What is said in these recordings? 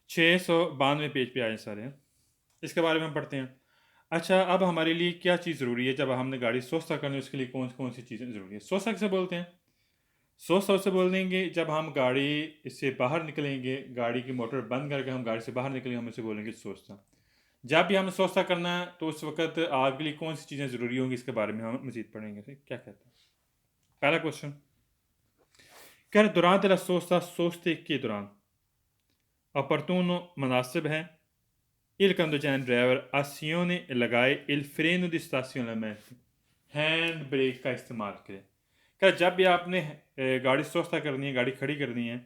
692 page पे आए सारे हैं। इसके बारे में हम पढ़ते हैं। अच्छा, अब हमारे लिए क्या चीज़ ज़रूरी है जब हमने गाड़ी सोस्ता करनी है, उसके लिए कौन कौन सी चीज़ें ज़रूरी है? सोस्ता किसे बोलते हैं? सोस्ता उसे बोल देंगे जब हम गाड़ी से बाहर निकलेंगे, गाड़ी की मोटर बंद करके हम गाड़ी से बाहर निकलेंगे, हम उसे बोलेंगे सोस्ता। जब भी हमें सोस्ता करना है तो उस वक्त आपके लिए कौन सी चीज़ें ज़रूरी होंगी, इसके बारे में हम मज़ीद पढ़ेंगे। क्या कहते हैं? पहला क्वेश्चन, क्या durante la sosta soste के दौरान opportuno मुनासिब है il conducente driver azione लगाए il freno di stazionamento, hand brake का इस्तेमाल करें। क्या जब भी आपने गाड़ी सोस्ता करनी है, गाड़ी खड़ी करनी है,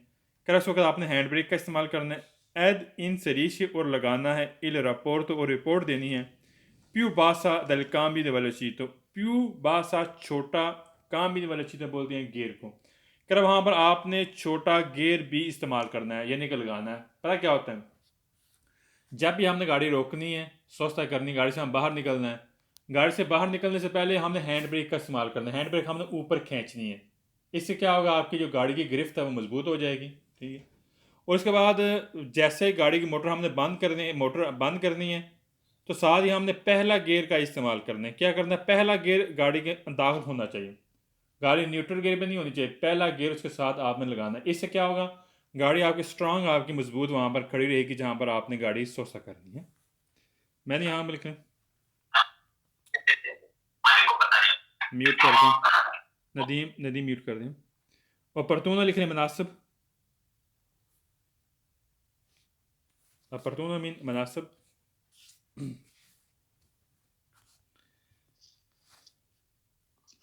क्या उस वक्त आपने हैंड ब्रेक का इस्तेमाल करना है, एड इंसरीशे और लगाना है, इल रपोर्ट और रिपोर्ट देनी है, प्यू बासा दल काम्बी दे वेलोसिटो, प्यू बासा छोटा, काम्बी दे वेलोसिटो बोलते हैं गियर को। क्या वहाँ पर आपने छोटा गियर भी इस्तेमाल करना है, यानी कि लगाना है। पता क्या होता है, जब भी हमने गाड़ी रोकनी है, सोचता करनी, गाड़ी से हम बाहर निकलना है, गाड़ी से बाहर निकलने से पहले हमने हैंड ब्रेक का इस्तेमाल करना है। हैंड ब्रेक हमने ऊपर खींचनी है। इससे क्या होगा, आपकी जो गाड़ी की गिरफ्त है वो मजबूत हो जाएगी। ठीक है। और उसके बाद जैसे ही गाड़ी की मोटर हमने बंद करनी है, मोटर बंद करनी है, तो साथ ही हमने पहला गियर का इस्तेमाल करना है। क्या करना है, पहला गियर गाड़ी के दाखिल होना चाहिए। गाड़ी न्यूट्रल गियर पे नहीं होनी चाहिए, पहला गियर उसके साथ आपने लगाना है। इससे क्या होगा, गाड़ी आपकी स्ट्रांग, आपकी मजबूत वहाँ पर खड़ी रहेगी जहाँ पर आपने गाड़ी सोसा करनी है। मैंने यहाँ पर लिखा, म्यूट कर दें, नदीम नदीम म्यूट कर दें। और परतूना लिख रहे मुनासिब, परतूना मीन मुनासिब।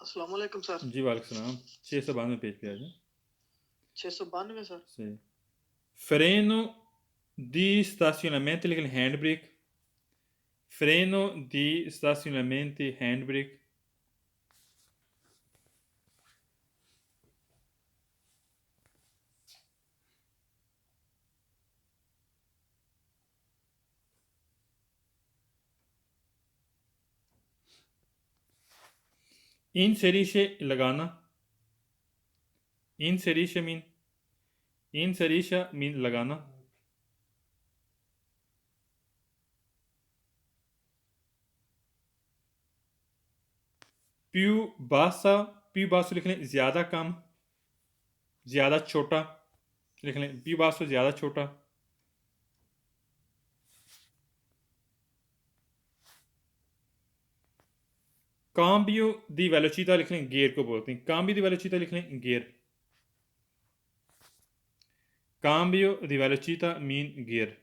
अस्सलाम वालेकुम सर। जी वालेकुम सलाम। 692 पेज पे आ जाए। 692 सर। सही। फ्रेनो दी stazionamento लिख लें हैंड ब्रेक, फ्रेनो दी stazionamento हैंड ब्रेक। inserisce लगाना, inserisce मीन, inserisce मीन लगाना। प्यू बासा, प्यू बासो लिख लें ज़्यादा कम, ज़्यादा छोटा लिख लें, प्यू बासो ज़्यादा छोटा। काम्बियो दी वेलोचिता लिख लें, गियर को बोलते हैं। काम्बियो दी वेलोचिता लिख लें गियर, काम्बियो दी वेलोचिता mean gear.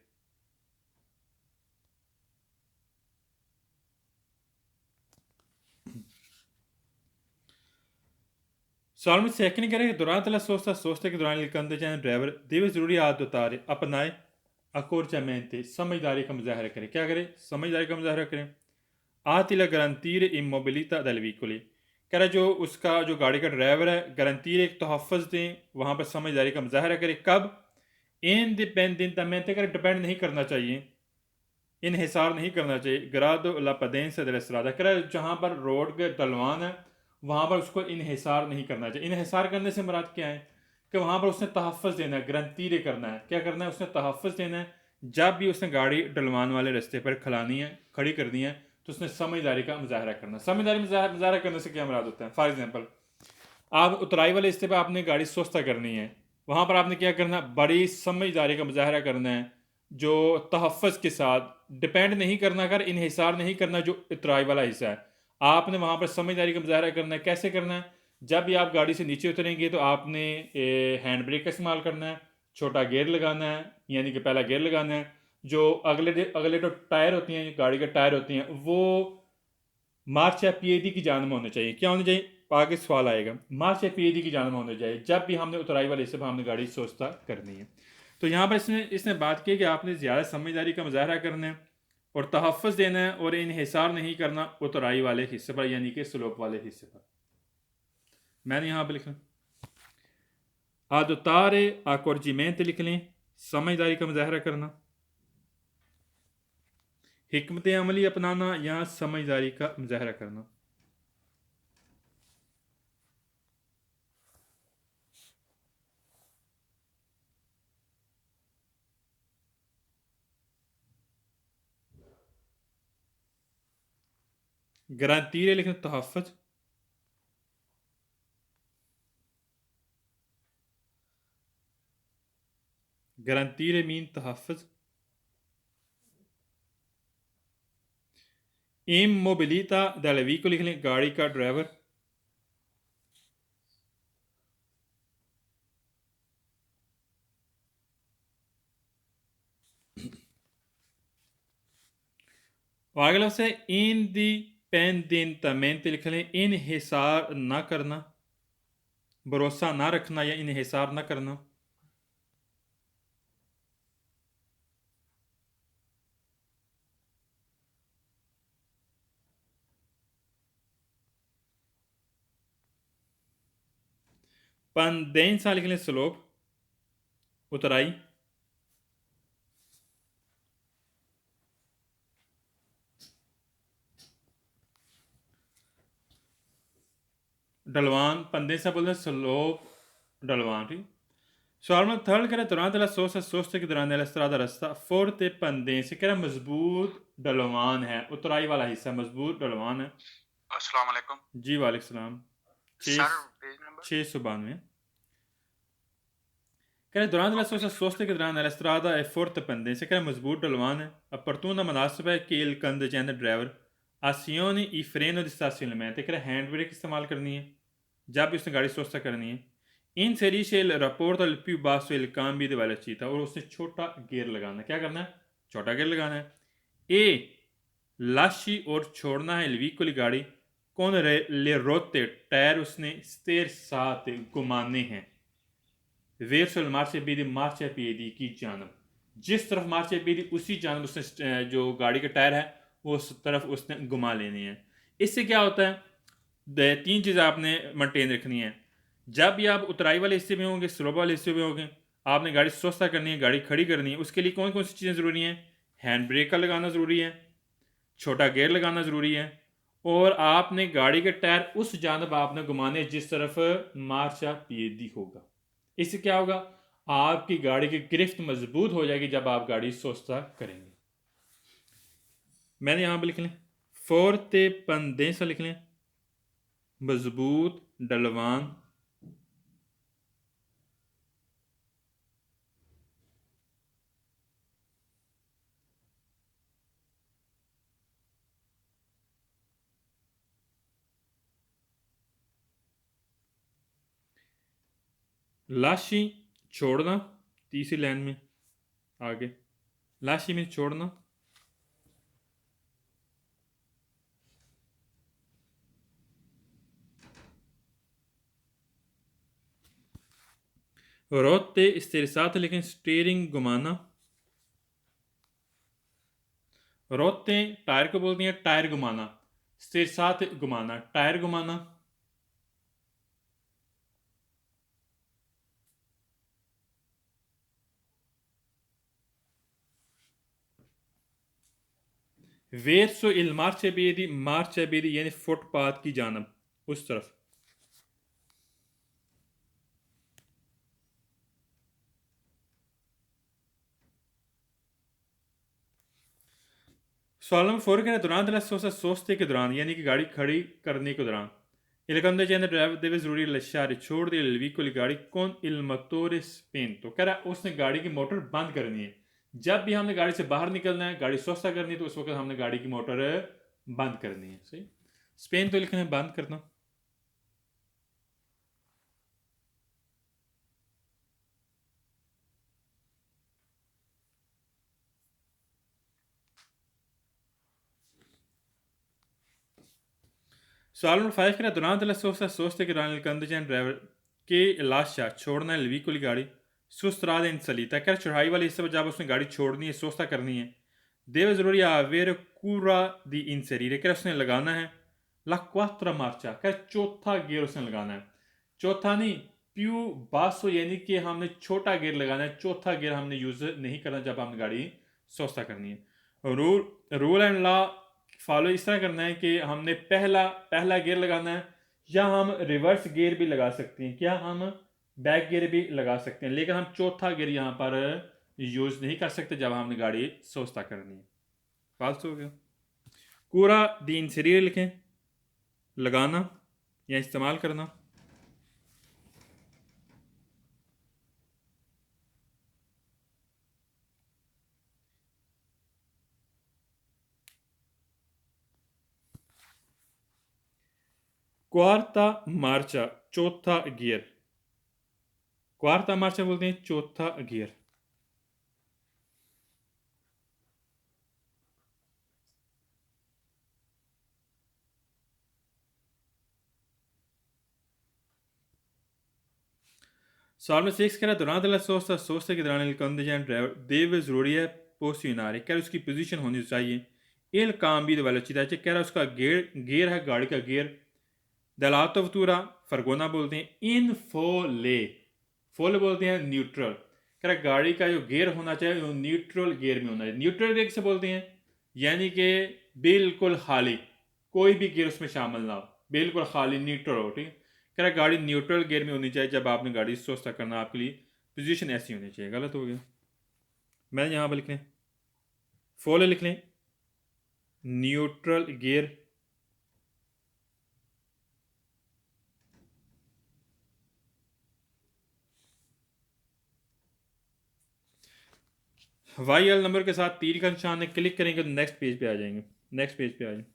Salmo tecnica che durante la sosta che durante il conducente driver देवे ज़रूरी आदत उतारे, अपनाए, accorgimenti, समझदारी का मुजाहरा करें। क्या करें, समझदारी का मुजाहरा करें। आती la garantire immobilità del veicoli, कह रहा जो उसका जो गाड़ी का ड्राइवर है, गारंटीर एक तहफ़्फ़ुज़ दें, वहाँ पर समझदारी का मुजाहरा करें। कब, इंडिपेंडेंटमेंट कर डिपेंड नहीं करना चाहिए, इन्हिसार नहीं करना चाहिए। ग्रादो ला पदेंसा दे स्ट्रादा, कह रहा जहाँ पर रोड के ढलवान है वहाँ पर उसको इन्हिसार नहीं करना चाहिए। इन्हिसार करने से मुराद क्या है, कि वहाँ पर उसने तहफ़्फ़ुज़ देना है, गारंटीरे करना है। क्या करना है, उसने तहफ़्फ़ुज़ देना है। जब भी उसने गाड़ी ढलवान वाले रास्ते पर खलानी है, खड़ी करनी है, तो उसने समझदारी का मुजाहरा करना। समझदारी मुजाहरा करने से क्या मुराद होता है, फॉर एग्जाम्पल आप उतराई वाले रास्ते पर आपने गाड़ी सुस्ता करनी है, वहाँ पर आपने क्या करना, बड़ी समझदारी का मुजाहरा करना है, जो तहफ़्फ़ुज़ के साथ, डिपेंड नहीं करना कर, इन्हिसार नहीं करना जो उतराई वाला हिस्सा है, आपने वहाँ पर समझदारी का मुजाहरा करना है। कैसे करना है, जब भी आप गाड़ी से नीचे उतरेंगे तो आपने हैंड ब्रेक का इस्तेमाल करना है, छोटा गियर लगाना है, यानी कि पहला गियर लगाना है। जो अगले अगले जो टायर होती हैं, गाड़ी के टायर होती हैं, वो मार्च या पीएडी की जान में होने चाहिए। क्या होने चाहिए, आगे सवाल आएगा, मार्च या पीएडी की जान में होने चाहिए जब भी हमने उतराई वाले हिस्से पर हमने गाड़ी सोचता करनी है। तो यहाँ पर इसने इसने बात की कि आपने ज़्यादा समझदारी का मुजाहरा करना है और तहफ़्फ़ुज़ देना है और इन्हिसार नहीं करना उतराई वाले हिस्से पर, यानी कि स्लोप वाले हिस्से पर। मैंने यहाँ पर लिखा आदोतारे आकोरजीमेंट लिख लें, समझदारी का मुजाहरा करना, हिकमत अमली अपनाना या समझदारी का मुजाहरा करना। garantire लिखना तहफ़्फ़ुज़, garantire mean तहफ़्फ़ुज़। immobilità del veicolo लिख लें गाड़ी का ड्राइवर। और आगे लफ्ज़ है इंडिपेंडेंटमेंट लिख लें इन्हिसार ना करना, भरोसा ना रखना या इन्हिसार ना करना। पंदेंसा लिख लें स्लोप, उतराई। ढलवान पंदेंसा बोलते हैं स्लोप, ढलवान। ठीक। सवाल में थर्ड कह रहा है durante la sosta sosta के दौरान la strada रास्ता forte pendenza कह रहा है मजबूत ढलवान है, उतराई वाला हिस्सा मजबूत ढलवान है। अस्सलाम वालेकुम जी वालेकुम सलाम। सर, पेज नंबर 692 कह रहे durante la sosta sosta के दौरान la strada è forte pendenza कह रहा है मजबूत ढलवान है। opportuna मुनासिब है कि il conducente driver azioni i freno di stazionamento कह रहा है हैंड ब्रेक इस्तेमाल करनी है जब भी उसने गाड़ी सोस्ता करनी है। inserisce il rapporto al più basso il cambio di velocità और उसने छोटा गियर लगाना है। क्या करना है? छोटा गियर लगाना है। ए lasci और छोड़ना है il veicolo गाड़ी con le rotte टायर उसने sterzate घुमाने हैं verso il marciapiedi की जानब, जिस तरफ मार्चियापीडी उसी जानब उसने जो गाड़ी का टायर है उस तरफ उसने घुमा लेनी है। इससे क्या होता है? तीन चीज़ें आपने मेंटेन रखनी है। जब भी आप उतराई वाले हिस्से में होंगे, स्लोप वाले हिस्से में होंगे, आपने गाड़ी सोस्ता करनी है, गाड़ी खड़ी करनी है, उसके लिए कौन कौन सी चीज़ें ज़रूरी हैं? हैंड ब्रेक का लगाना ज़रूरी है, छोटा गियर लगाना ज़रूरी है, और आपने गाड़ी के टायर उस जानब आपने घुमाने जिस तरफ मार्चियापीडी होगा। इससे क्या होगा? आपकी गाड़ी की गिरफ्त मजबूत हो जाएगी जब आप गाड़ी सोस्ता करेंगे। मैंने यहाँ पर लिख लें फोर्ते पंदेंसा लिख लें मजबूत ढलवान। लाशी छोड़ना, तीसरी लाइन में आगे लाशी में छोड़ना। रोते स्टेरिसात लेकिन स्टीयरिंग घुमाना। रोते टायर को बोलती हैं टायर घुमाना, स्टेरिसात घुमाना, टायर घुमाना। verso il marciapiedi यानी फुटपाथ की जानब, उस तरफ। सवाल नंबर 4 कह रहा है durante la sosta सोस्ते के दौरान यानी कि गाड़ी खड़ी करने के दौरान il conducente ड्राइवर deve ज़रूरी lasciare छोड़ दे il veicolo गाड़ी con il motore spento कह रहा है उसने गाड़ी की मोटर बंद करनी है। जब भी हमने गाड़ी से बाहर निकलना है, गाड़ी सोस्ता करनी है, तो उस वक्त हमने गाड़ी की मोटर बंद करनी है। सही। स्पेन तो लिखना है बंद करना। सवाल नंबर 5 कह durante la sosta soste che il conducente driver के lascia छोड़ना है il veicolo गाड़ी su strada in salita कह चढ़ाई वाले हिस्से पर जब उसने गाड़ी छोड़नी है, सोस्ता करनी है, deve ज़रूरी avere cura di inserire कह उसने लगाना है la quattro marcia कह चौथा गियर उसने लगाना है। चौथा नहीं, più basso यानी कि हमने छोटा गियर लगाना है, चौथा गियर हमने यूज़ नहीं करना जब हमने गाड़ी सोस्ता करनी है। रूल एंड लॉ फॉलो इस तरह करना है कि हमने पहला गियर लगाना है, या हम रिवर्स गियर भी लगा सकते हैं, क्या हम बैक गियर भी लगा सकते हैं, लेकिन हम चौथा गियर यहाँ पर यूज़ नहीं कर सकते जब हमने गाड़ी सोस्ता करनी है। फालतू हो गया। कूरा दी इंसीरियर लिखें, लगाना या इस्तेमाल करना। क्वार्ता मार्चा, चौथा गियर। क्वार्ता मार्चा बोलते हैं चौथा गियर। सवाल में 6 कह रहा durante la sosta, sosta che durante il contingente deve ज़रूरी है posizionare, कह रहा उसकी पोजीशन होनी चाहिए il cambio di velocità, कह रहा उसका गियर है गाड़ी का गियर dell'auto vettura फरगोना बोलते हैं in folle, फोले बोलते हैं न्यूट्रल, कह रहा गाड़ी का जो गियर होना चाहिए वो न्यूट्रल गियर में होना चाहिए। न्यूट्रल गियर से बोलते हैं यानी कि बिल्कुल खाली, कोई भी गियर उसमें शामिल ना हो, बिल्कुल खाली न्यूट्रल हो। ठीक है, कह रहा गाड़ी न्यूट्रल गियर में होनी चाहिए जब आपने गाड़ी सोचता करना, आपके लिए पोजीशन ऐसी होनी चाहिए। गलत हो गया, मैं यहाँ पर लिख लें फोले लिख लें न्यूट्रल गियर। वाई एल नंबर के साथ तीर का निशान है, क्लिक करेंगे तो नेक्स्ट पेज पे आ जाएंगे। नेक्स्ट पेज पे आ जाएंगे।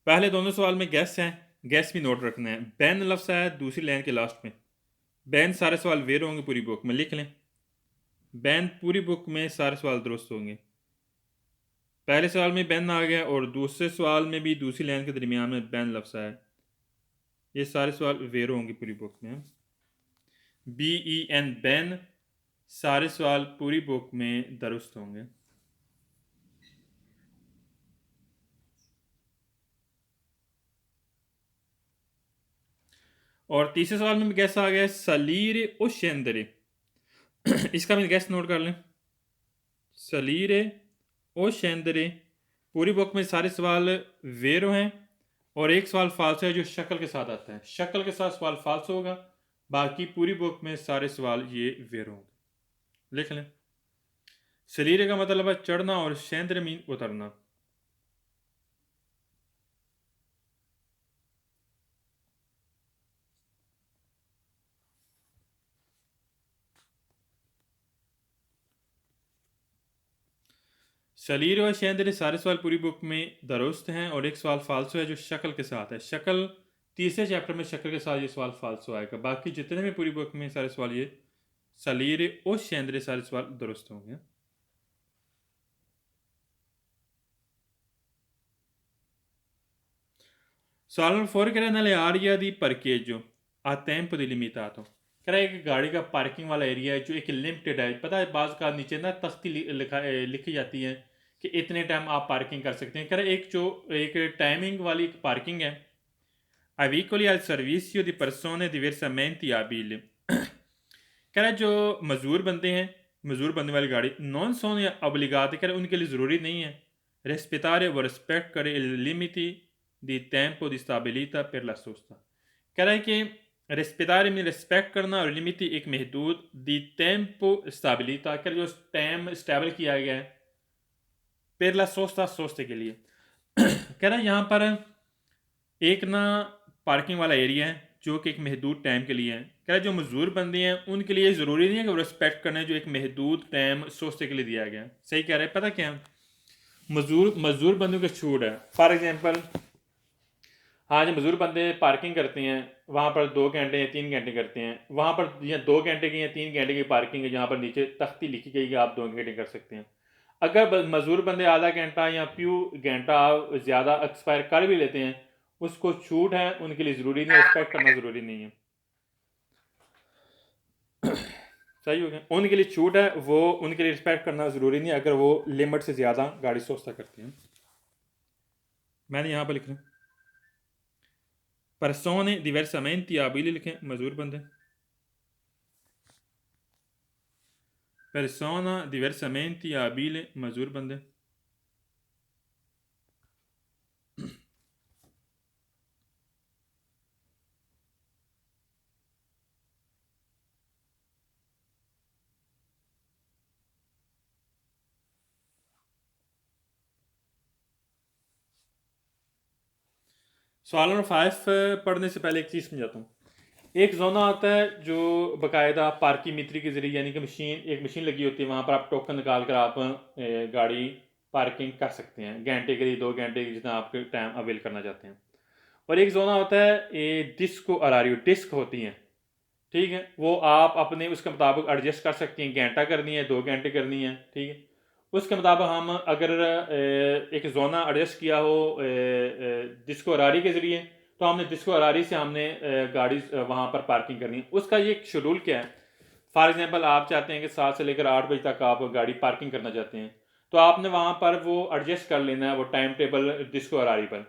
पहले दोनों सवाल में गैस हैं, गैस भी नोट रखना है। बैन लफ्ज़ है दूसरी लाइन के लास्ट में, बैन सारे सवाल वेर होंगे पूरी बुक में, लिख लें बैन पूरी बुक में सारे सवाल दुरुस्त होंगे। पहले सवाल में बैन आ गया और दूसरे सवाल में भी दूसरी लाइन के दरमियान में बैन लफ्ज़ है, ये सारे सवाल वेर होंगे पूरी बुक में। BEN बैन, सारे सवाल पूरी बुक में दुरुस्त होंगे। और तीसरे सवाल में भी गैस आ गया सलीर ओ शेंदरे, इसका भी गैस नोट कर लें सलीर ओ शेंदरे। पूरी बुक में सारे सवाल वेरो हैं और एक सवाल फाल्स है जो शक्ल के साथ आता है, शक्ल के साथ सवाल फाल्स होगा, बाकी पूरी बुक में सारे सवाल ये वेरो होंगे। लिख लें सलीरे का मतलब है चढ़ना और शेंदरे मीन उतरना। सलीर और शेंदरे सारे सवाल पूरी बुक में दुरुस्त हैं और एक सवाल फाल्सो है जो शक्ल के साथ है। शक्ल तीसरे चैप्टर में शक्ल के साथ ये सवाल फाल्सो आएगा, बाकी जितने भी पूरी बुक में सारे सवाल ये सलीर और शेंदरे सारे सवाल दुरुस्त होंगे। सवाल नंबर 4 कह रहा है नले आरिया दी parcheggio a tempo delimitato, कह रहा है एक गाड़ी का पार्किंग वाला एरिया है जो एक लिमिटेड है। पता है बाज़ का नीचे ना तख्ती लिखी जाती है कि इतने टाइम आप पार्किंग कर सकते हैं। कह रहा है एक टाइमिंग वाली पार्किंग है। Avicoli al servizio di persone diversamente abili, कह रहा है जो मजदूर बंदे हैं, मजदूर बंदे वाली गाड़ी नॉन सोन या obligati, कह रहा है उनके लिए ज़रूरी नहीं है rispettare o rispetto करे il limiti di tempo di stabilita per la sosta, कह रहा है कि रिस्पेटारे में रिस्पेक्ट करना और लिमिटी एक महदूद दी टेम्पो स्टेबिलिटा, कह जो टाइम स्टेबल किया गया है per la sosta सोस्ते के लिए। कह रहा है यहाँ पर एक ना पार्किंग वाला एरिया है जो कि एक महदूद टाइम के लिए है। कह रहा है जो मजदूर बंदे हैं उनके लिए ज़रूरी नहीं है कि वो रिस्पेक्ट करना है जो एक महदूद टाइम सोचते के लिए दिया गया है। सही कह रहे हैं, पता क्या मजदूर बंदों की छूट है। फॉर एग्जांपल हाँ, जो मजदूर बंदे पार्किंग करते हैं वहाँ पर 2 घंटे या 3 घंटे करते हैं, वहाँ पर या 2 घंटे की या 3 घंटे की पार्किंग है जहाँ पर नीचे तख्ती लिखी गई कि आप 2 घंटे कर सकते हैं। अगर मजदूर बंदे आधा घंटा या फ्यू घंटा ज़्यादा एक्सपायर कर भी लेते हैं उसको छूट है, उनके लिए ज़रूरी नहीं, रिस्पेक्ट करना ज़रूरी नहीं है। सही हो गया, उनके लिए छूट है, वो उनके लिए रिस्पेक्ट करना ज़रूरी नहीं अगर वो लिमिट से ज़्यादा गाड़ी सोचता करते हैं। मैंने यहाँ पर लिख रहा हूँ persone diversamente abili लिखें मजदूर बंदे, persona diversamente abile मजदूर बंदे। सवाल नंबर 5 पढ़ने से पहले एक चीज़ समझाता हूँ। एक जोना होता है जो बाकायदा पार्किंग के ज़रिए, यानी कि एक मशीन लगी होती है, वहाँ पर आप टोकन निकाल कर आप गाड़ी पार्किंग कर सकते हैं, घंटे के लिए 2 घंटे के जितना आपके टाइम अवेल करना चाहते हैं। और एक जोना होता है ये डिस्को अरारियो, डिस्क होती हैं, ठीक है, वो आप अपने उसके मुताबिक एडजस्ट कर सकती हैं, घंटा करनी है 2 घंटे करनी है, ठीक है। उसके मुताबिक हम अगर एक जोना एडजस्ट किया हो डिस्को अरारी के ज़रिए, तो हमने डिस्को अरारी से हमने गाड़ी वहाँ पर पार्किंग करनी है। उसका ये शेड्यूल क्या है, फॉर एग्जांपल आप चाहते हैं कि 7 से लेकर 8 बजे तक आप गाड़ी पार्किंग करना चाहते हैं, तो आपने वहाँ पर वो एडजस्ट कर लेना है, वो टाइम टेबल डिस्को अरारी पर।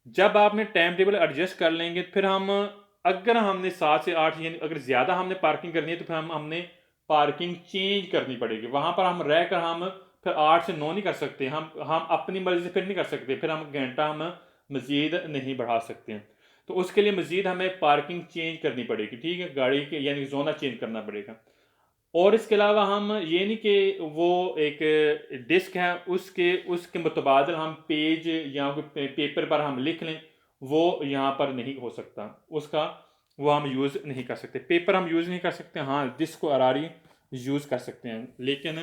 जब आपने टाइम टेबल एडजस्ट कर लेंगे, फिर हम अगर हमने 7 से 8 यानी अगर ज़्यादा हमने पार्किंग करनी है, तो फिर हमने पार्किंग चेंज करनी पड़ेगी। वहाँ पर हम रह कर हम फिर 8 से 9 नहीं कर सकते, हम अपनी मर्ज़ी से फिर नहीं कर सकते, फिर हम घंटा हम मज़ीद नहीं बढ़ा सकते हैं। तो उसके लिए मज़ीद हमें पार्किंग चेंज करनी पड़ेगी, ठीक है, गाड़ी के यानी जोना चेंज करना पड़ेगा। और इसके अलावा हम ये नहीं कि वो एक डिस्क है उसके उसके मुतबादल हम पेज या कोई पेपर पर हम लिख लें, वो यहाँ पर नहीं हो सकता, उसका वो हम यूज़ नहीं कर सकते। पेपर हम यूज़ नहीं कर सकते, हाँ डिस्क को अरारी यूज़ कर सकते हैं, लेकिन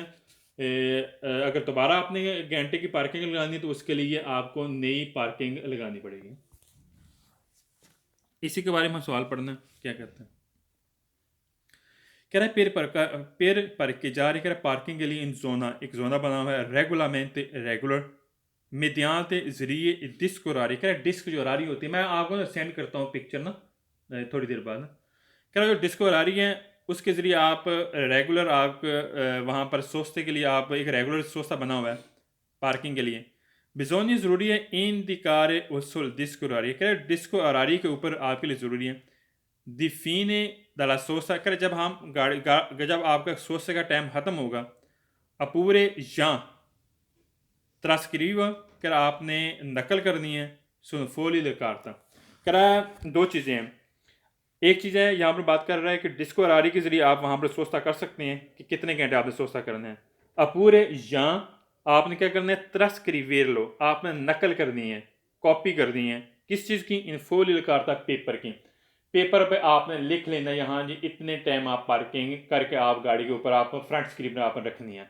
अगर दोबारा आपने घंटे की पार्किंग लगानी है तो उसके लिए आपको नई पार्किंग लगानी पड़ेगी। इसी के बारे में सवाल पढ़ना क्या कहते हैं। कह रहा है पेर पर के जा रही, कह रहा है पार्किंग के लिए इन जोना एक जोना बना हुआ है रेगुलामेंट रेगुलर mediante जरिए डिस्क रारी, कह रहा है डिस्क जो रारी होती है, मैं आपको ना सेंड करता हूँ पिक्चर ना थोड़ी देर बाद ना। कह रहा है जो डिस्क रारी है उसके ज़रिए आप रेगुलर आप वहाँ पर सोचते के लिए आप एक रेगुलर सोचता बना हुआ है पार्किंग के लिए। बिजोनी ज़रूरी है इन दिकार उसल डिस्क रारी, कह रहा है डिस्क अरारी के ऊपर आपके लिए ज़रूरी है दिफीने दला सोसा, कर जब हम जब आपका सोसे का टाइम ख़त्म होगा अपूरे या त्रास्क्रीव कर आपने नकल करनी है सुन फोली लकारता। करा दो चीज़ें हैं, एक चीज़ है यहाँ पर बात कर रहा है कि डिस्को अरारी के ज़रिए आप वहाँ पर सोचता कर सकते हैं कि कितने घंटे आपने सोचता करना है। अपूरे या आपने क्या करना है त्रस्क्रीवेर लो, आपने नकल करनी है, कॉपी करनी है, किस चीज़ की, इनफोली लकारता पेपर की। पेपर पे आपने लिख लेना यहाँ जी इतने टाइम आप पार्किंग करके आप गाड़ी के ऊपर आप फ्रंट स्क्रीन में आपने रखनी है।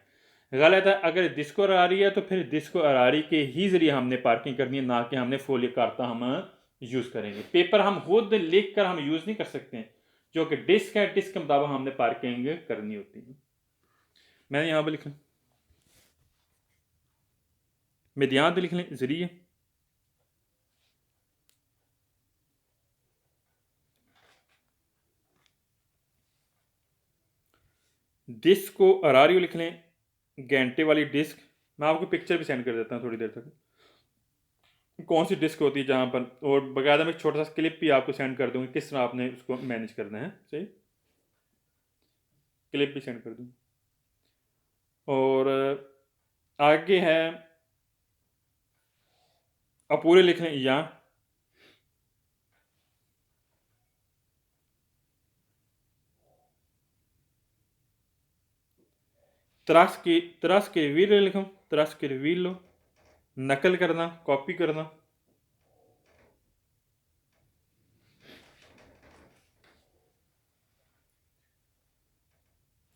गलत है, अगर डिस्को अरारी है तो फिर डिस्को अरारी के ही ज़रिए हमने पार्किंग करनी है, ना कि हमने फोली करता हम यूज़ करेंगे। पेपर हम खुद लिख कर हम यूज़ नहीं कर सकते हैं, जो कि डिस्क है, डिस्क के मुताबिक हमने पार्किंग करनी होती है। मैंने यहाँ पर लिखा मेदियान पे लिख लें ज़रिए, डिस्क को अरारियो लिख लें, घंटे वाली डिस्क। मैं आपको पिक्चर भी सेंड कर देता हूँ थोड़ी देर तक, कौन सी डिस्क होती है जहाँ पर, और बकायदा मैं एक छोटा सा क्लिप भी आपको सेंड कर दूँगी किस तरह आपने उसको मैनेज करना है, सही क्लिप भी सेंड कर दूँगी। और आगे है अब पूरे लिख लें या त्रस के वीर लिखो, त्रस के वीर लो, नकल करना, कॉपी करना।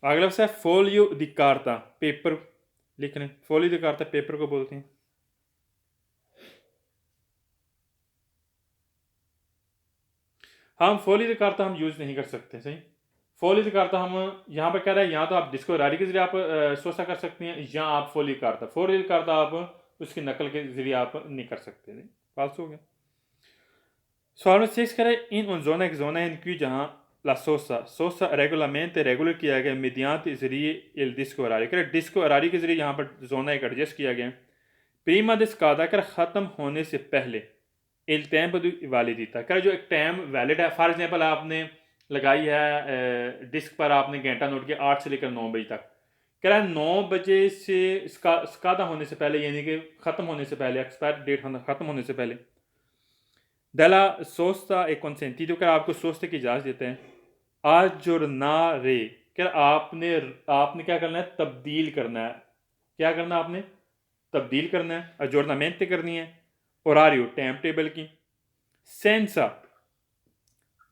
अगला है फोलियो दी कार्ता, पेपर लिख लें, फोलियो दी कार्ता पेपर को बोलते हैं। हम फोलियो दी कार्ता हम यूज़ नहीं कर सकते, सही। फोलियो दी कार्ता हम यहाँ पर कह रहा है, यहाँ तो आप डिस्को रारी के जरिए आप सोचा कर सकते हैं, या आप फोलियो दी कार्ता आप उसकी नकल के जरिए आप नहीं कर सकते, नहीं फालतू हो गया। सवाल में 6 कह रहा है इन जोना एक जोना है इनकी जहाँ ला सोसा रेगुलरमेंट रेगुलर किया गया mediante जरिए il disco orario, कह रहा है डिस्को अरारी के जरिए यहाँ पर जोना एक एडजस्ट किया गया प्रीमा दिस कादा कर ख़त्म होने से पहले il tempo di validità, कह रहा जो एक टाइम वैलिड है, फॉर एग्जांपल आपने लगाई है डिस्क पर आपने घंटा नोट किया 8 से लेकर 9 बजे तक, कह रहा है 9 बजे से स्कादा होने से पहले यानी कि ख़त्म होने से पहले, एक्सपायर डेट ख़त्म होने से पहले दला सोचता एक कंसेंटिdo कर आपको सोचने की इजाज़त देते हैं। अजोरनारे क्या आपने क्या करना है, तब्दील करना है, क्या करना है आपने तब्दील करना है, अजोरनामेंट करनी है, ओरारियो टाइम टेबल की, senza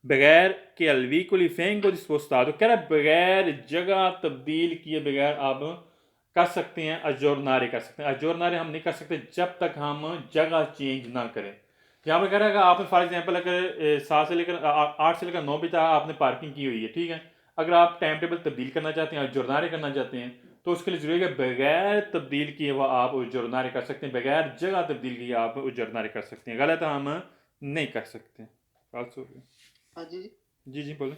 बगैर che al vicoli vengo dispostato कह रहा है बगैर जगह तब्दील किए बगैर आप कर सकते हैं अजोरनारे कर सकते हैं। अजोरनारे हम नहीं कर सकते जब तक हम जगह चेंज ना करें। यहाँ पर कह रहा है कि आपने फॉर एग्जांपल अगर 7 से लेकर 8 से लेकर 9 बजे तक आपने पार्किंग की हुई है, ठीक है। अगर आप टाइम टेबल तब्दील करना चाहते हैं, अजोरनारे करना चाहते हैं, तो उसके लिए जरूरी है बगैर तब्दील किए हुआ आप उजरनारे कर सकते हैं, बगैर जगह तब्दील किए आप उजरनारे कर सकते हैं। गलत हम नहीं कर सकते। फालतू हो गया। हाँ जी जी जी बोले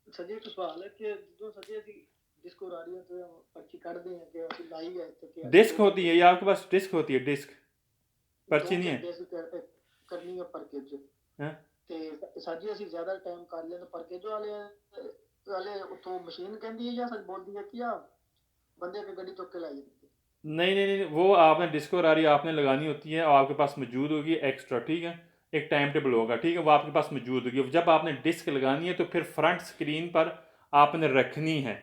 सर जी एक सवाल है कि जो सर जी ਅਸੀਂ डिस्को आ रही है तो पर्ची ਕੱਢਦੇ हैं कि ਅਸੀਂ ਲਾਈ है तो कि डिस्क होती है या आपके पास डिस्क होती है, डिस्क पर्ची नहीं है। करनी है परकेज हाँ? ਤੇ ਸਰ ਜੀ ਅਸੀਂ ਜ਼ਿਆਦਾ ਟਾਈਮ ਕਰ ਲੈਂਦੇ परकेज ਵਾਲੇ ਉੱਥੋਂ ਮਸ਼ੀਨ ਕਹਿੰਦੀ ਹੈ ਜਾਂ ਸੱਚ ਬੋਲਦੀ ਹੈ ਕਿ ਆ ਬੰਦੇ ਕੇ ਗੱਡੀ ਚੁੱਕ के लाई जाती है। नहीं नहीं नहीं, वो आपने डिस्को रारी आपने लगानी होती है और आपके पास मौजूद होगी एक्स्ट्रा, ठीक है। एक टाइम टेबल होगा, ठीक है, वो आपके पास मौजूद होगी। जब आपने डिस्क लगानी है तो फिर फ्रंट स्क्रीन पर आपने रखनी है,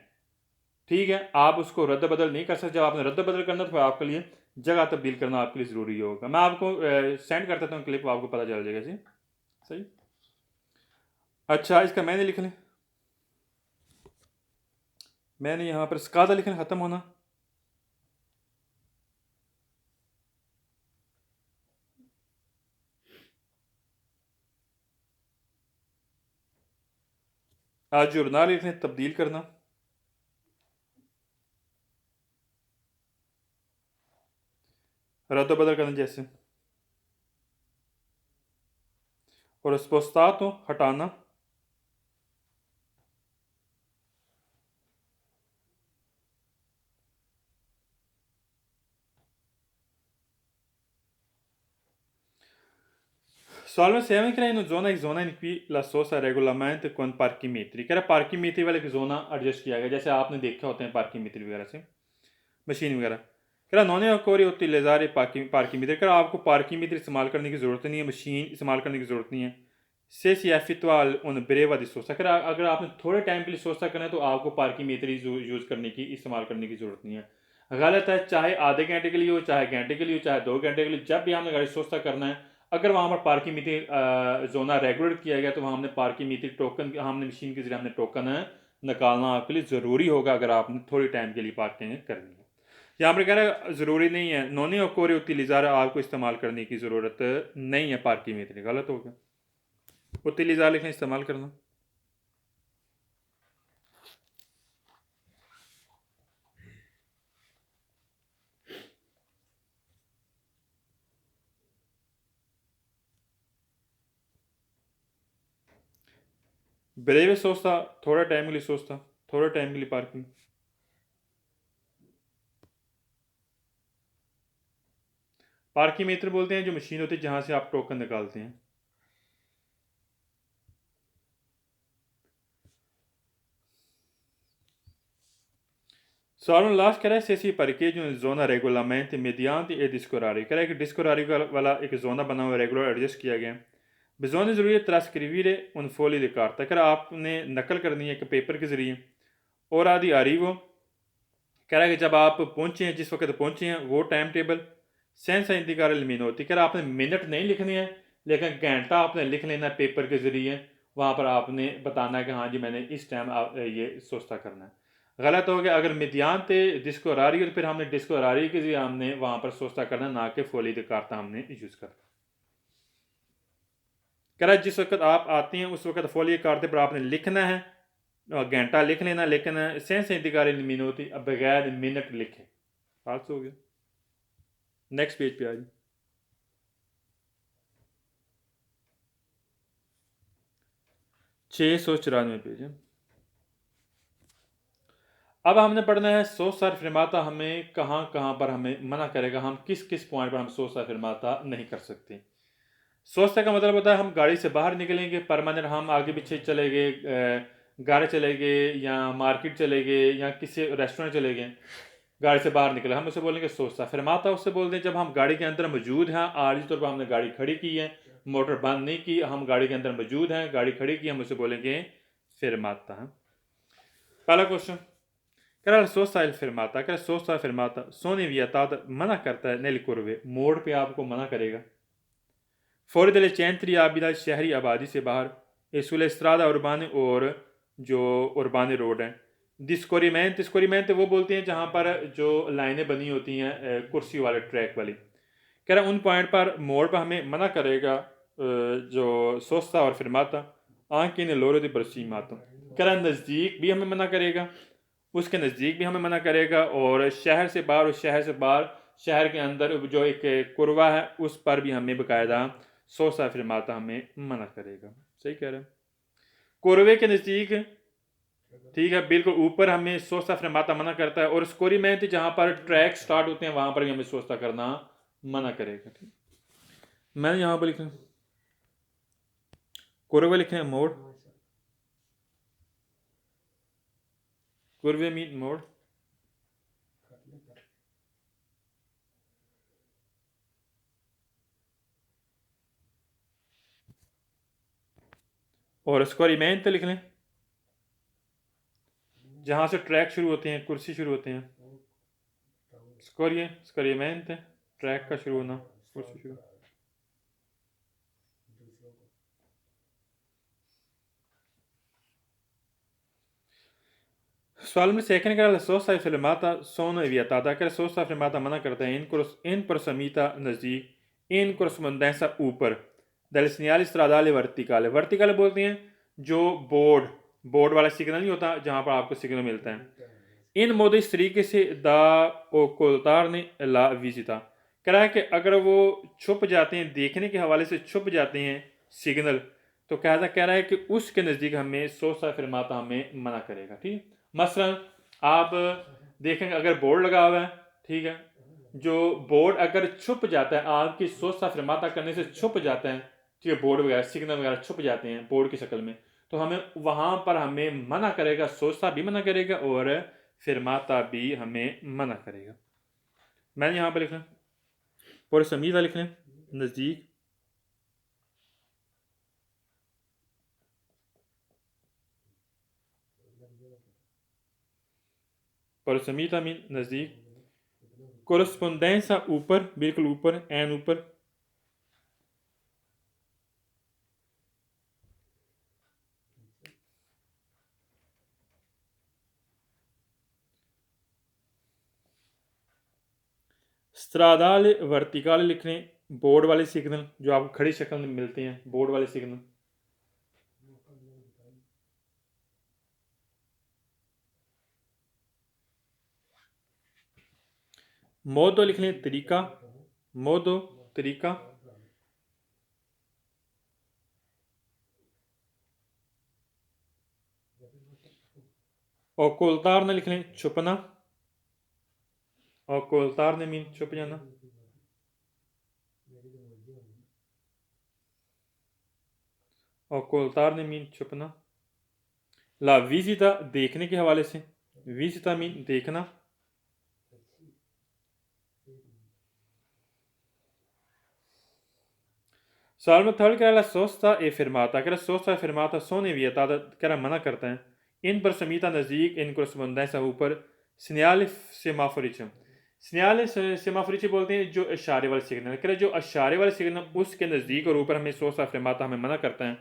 ठीक है। आप उसको रद्द बदल नहीं कर सकते। जब आपने रद्द बदल करना तो आपके लिए जगह तब्दील करना आपके लिए ज़रूरी होगा। मैं आपको सेंड कर देता हूँ क्लिप, आपको पता चल जाएगा जी। सही, अच्छा इसका मैंने लिख लें, मैंने यहाँ पर स्कादा लिखना ख़त्म होना, आज जर्नल लिखने तब्दील करना, रद्द बदल करना जैसे, और स्पोस्तातो हटाना, Salve in una zona in cui la sosta regolarmente con parchimetri, कह रहा पार्कीमीट्री वाले जोना एडजस्ट किया गया, जैसे आपने देखे होते हैं पार्कीमीट्री वगैरह से मशीन वगैरह। कह रहा नॉन अकोरी होती लेजारे पार्कीमीट्री, कह रहा आपको पार्कीमीट्री इस्तेमाल करने की ज़रूरत नहीं है, मशीन इस्तेमाल करने की ज़रूरत नहीं है। से सी एफिटवाल उन ब्रेवा दी सोचता, कह रहा अगर आपने थोड़े टाइम के लिए सोचता करना है तो आपको पार्कीमीट्री यूज़ करने की इस्तेमाल करने की ज़रूरत नहीं है। गलत है, चाहे आधे घंटे के लिए हो, चाहे घंटे के लिए हो, चाहे 2 घंटे के लिए, जब भी हमने गाड़ी सोचता करना है, अगर वहाँ पर पार्कीमीट्री जोना रेगुलर किया गया तो वहाँ हमने पार्कीमीट्री टोकन, हमने मशीन के जरिए हमने टोकन निकालना आपके लिए ज़रूरी होगा अगर आपने थोड़ी टाइम के लिए पार्किंग करनी है। यहाँ पर कह रहा है ज़रूरी नहीं है, नोनी और कोरी उतिलिज़ारा आपको इस्तेमाल करने की ज़रूरत नहीं है पार्कीमीट्री। गलत हो गया, उतिलिज़ार लिखना इस्तेमाल करना। ब्रेवे सोचता थोड़ा टाइम के लिए सोचता, थोड़ा टाइम के लिए पार्किंग। पार्कीमीटर बोलते हैं जो मशीन होती है जहां से आप टोकन निकालते हैं। Sono लास्ट कह रहा है से सी parcheggio in zona regolarmente mediante e disco orario, कह रहा है कि डिस्को orario वाला एक जोना बना हुआ रेगुलर एडजस्ट किया गया। बिजोन ज़रूरी है trascrivere un foglio di carta, कह रहा आपने नकल करनी है एक पेपर के ज़रिए। और आदि arrivo, कह रहा है कि जब आप पहुँचे हैं, जिस वक्त पहुँचे हैं वो टाइम टेबल सेंस इंतजार मिनट होती, कह रहा आपने मिनट नहीं लिखने हैं लेकिन घंटा आपने लिख लेना है पेपर के ज़रिए। वहाँ पर आपने बताना है कि हाँ जी मैंने इस टाइम ये सोचता करना है। गलत हो गया, अगर मिदियान थे डिस्को अरारी तो फिर हमने डिस्को अरारी के जरिए हमने वहाँ पर सोचता करना, ना कि फोली दिकारता हमने यूज़ करना। कह रहा है जिस वक्त आप आते हैं उस वक्त फोली करते पर आपने लिखना है, घंटा लिख लेना, लेकिन सेंस इंतजार मिनट बगैर मिनट लिखे। फालतू हो गया। नेक्स्ट पेज पे आ जाए। $694 पेज है। अब हमने पढ़ना है सोचा फिरमाता हमें कहाँ कहाँ पर हमें मना करेगा, हम किस किस पॉइंट पर हम सोचा फिरमाता नहीं कर सकते। सोचने का मतलब होता है हम गाड़ी से बाहर निकलेंगे, परमानेंट हम आगे पीछे चले गए, गाड़ी चले गए या मार्केट चले गए या किसी रेस्टोरेंट चले गए, गाड़ी से बाहर निकले, हम उसे बोलेंगे सोचता। फिरमाता उससे बोलते हैं जब हम गाड़ी के अंदर मौजूद हैं, आर्जी तौर पर हमने गाड़ी खड़ी की है, मोटर बंद नहीं की, हम गाड़ी के अंदर मौजूद हैं, गाड़ी खड़ी की, हम उसे बोलेंगे फिरमाता। पहला क्वेश्चन कह रहा सोचता है फिरमाता, कह रहा सोचता फिरमाता सोने वियता मना करता है नेल कुरवे, मोड़ पे आपको मना करेगा। fuori dalle centri abita शहरी आबादी से बाहर e sulle strade urbane और जो उर्बान रोड हैं डिस्कोरीमेंट स्कोरीमेंट वो बोलते हैं जहाँ पर जो लाइनें बनी होती हैं कुर्सी वाले ट्रैक वाली कह रहा उन पॉइंट पर मोड़ पर हमें मना करेगा जो सोस्ता और फिरमाता आंख ने लोरो दी बरसी माता कह रहा नज़दीक भी हमें मना करेगा उसके नज़दीक भी हमें मना करेगा और शहर से बाहर और शहर से बाहर शहर के अंदर जो एक कुरवा है उस पर भी हमें बाकायदा सोसा फिरमाता हमें मना करेगा। सही कह रहे हैं। कुरवे के नज़दीक ठीक है बिल्कुल ऊपर हमें सोसा फिरमाता मना करता है और स्कोरी में जहाँ पर ट्रैक स्टार्ट होते हैं वहाँ पर भी हमें सोचता करना मना करेगा। ठीक मैंने यहाँ पर लिखा कुरवे लिखे हैं मोड़ कुरवे मीन मोड़ और स्कोरीमेंट लिख लें जहाँ से ट्रैक शुरू होते हैं कुर्सी शुरू होते हैं स्कोरीमेंट ट्रैक का शुरू होना कुर्सी शुरू सवाल में सेकंड का सोसा फिल्माता sono evitata che sosa filmata मना करता है in prossimità नज़दीक in corrispondenza ऊपर del segnale stradale verticale vertical बोलते हैं जो बोर्ड वाला सिग्नल नहीं होता जहाँ पर आपको सिग्नल मिलता है इन मोदो इस तरीके से दा ओकोतार ने ला विजिता कह रहा है कि अगर वो छुप जाते हैं देखने के हवाले से छुप जाते हैं सिग्नल तो कह रहा है कि उसके नज़दीक हमें सोसा फिरमाता हमें मना करेगा। ठीक है मसलन आप देखेंगे अगर बोर्ड लगा हुआ है ठीक है जो बोर्ड अगर छुप जाता है आपकी सोसा फिरमाता करने से छुप जाता है ठीक है बोर्ड वगैरह सिग्नल वगैरह छुप जाते हैं बोर्ड की शक्ल में तो हमें वहाँ पर हमें मना करेगा सोसा भी मना करेगा और फिरमाता भी हमें मना करेगा। मैंने यहाँ पर लिखना पूरे समीदा लिख लें नज़दीक prossimità मीन नज़दीक corrispondenza ऊपर बिल्कुल ऊपर एन ऊपर स्ट्रादाले वर्टिकल लिख लें बोर्ड वाले सिग्नल जो आपको खड़ी शक्ल में मिलते हैं बोर्ड वाले सिग्नल मोदो लिख लें तरीका मोदो तरीका ओकुलतार ने लिख लें छुपना ओकुलतार ने मीन छुप जाना ओकुलतार ने मीन छुपना ला विजिता देखने के हवाले से विजिता मीन देखना सवाल में थर्ड कह सोचता ए फिरमाता कह सोचता फिरमाता सोने वियता कह मना करता है इन पर समीता नज़दीक इन corrispondenza ऊपर सिग्नल सेमाफोरिच सिग्नल सेमाफोरिच बोलते हैं जो इशारे वाले सिग्नल कह जो इशारे वाले सिग्नल उसके नज़दीक और ऊपर हमें सोचता फिरमाता हमें मना करता है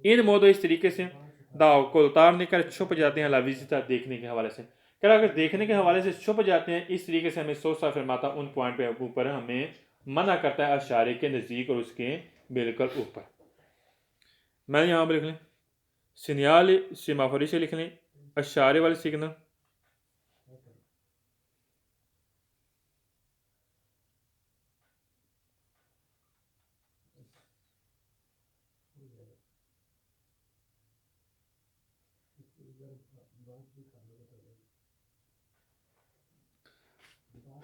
इन मोदो इस तरीके से दाव को उतारने कर छुप जाते हैं लाविजिता देखने के हवाले से कह अगर देखने के हवाले से छुप जाते हैं इस तरीके से हमें सोचता फिरमाता उन पॉइंट पे ऊपर हमें मना करता है इशारे के नज़दीक और उसके बिल्कुल ऊपर। मैंने यहाँ पर लिख लें सिग्नल सेमाफोरी से लिख लें इशारे वाले signal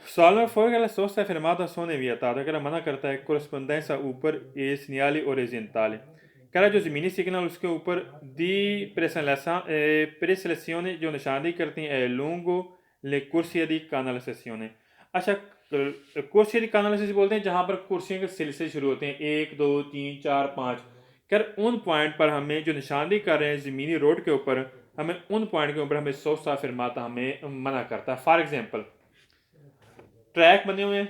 Salve fuori la sosta fermata sono vietata che मना करता है corrispondenza ऊपर ए segnali orizzontali कह रहा जो ज़मीनी सिग्नल उसके ऊपर दी preselezione जो निशानदी करती हैं lungo le corsie di canalizzazione। अच्छा कुर्सी दी canalizzazione बोलते हैं जहाँ पर कुर्सियों के सिलसिले शुरू होते हैं 1 2 3 4 5 कर उन पॉइंट पर हमें जो निशानदी कर रहे हैं ज़मीनी रोड के ऊपर हमें उन पॉइंट के ऊपर हमें सोसा फिरमाता हमें मना करता है। फॉर एग्जांपल ट्रैक बने हुए हैं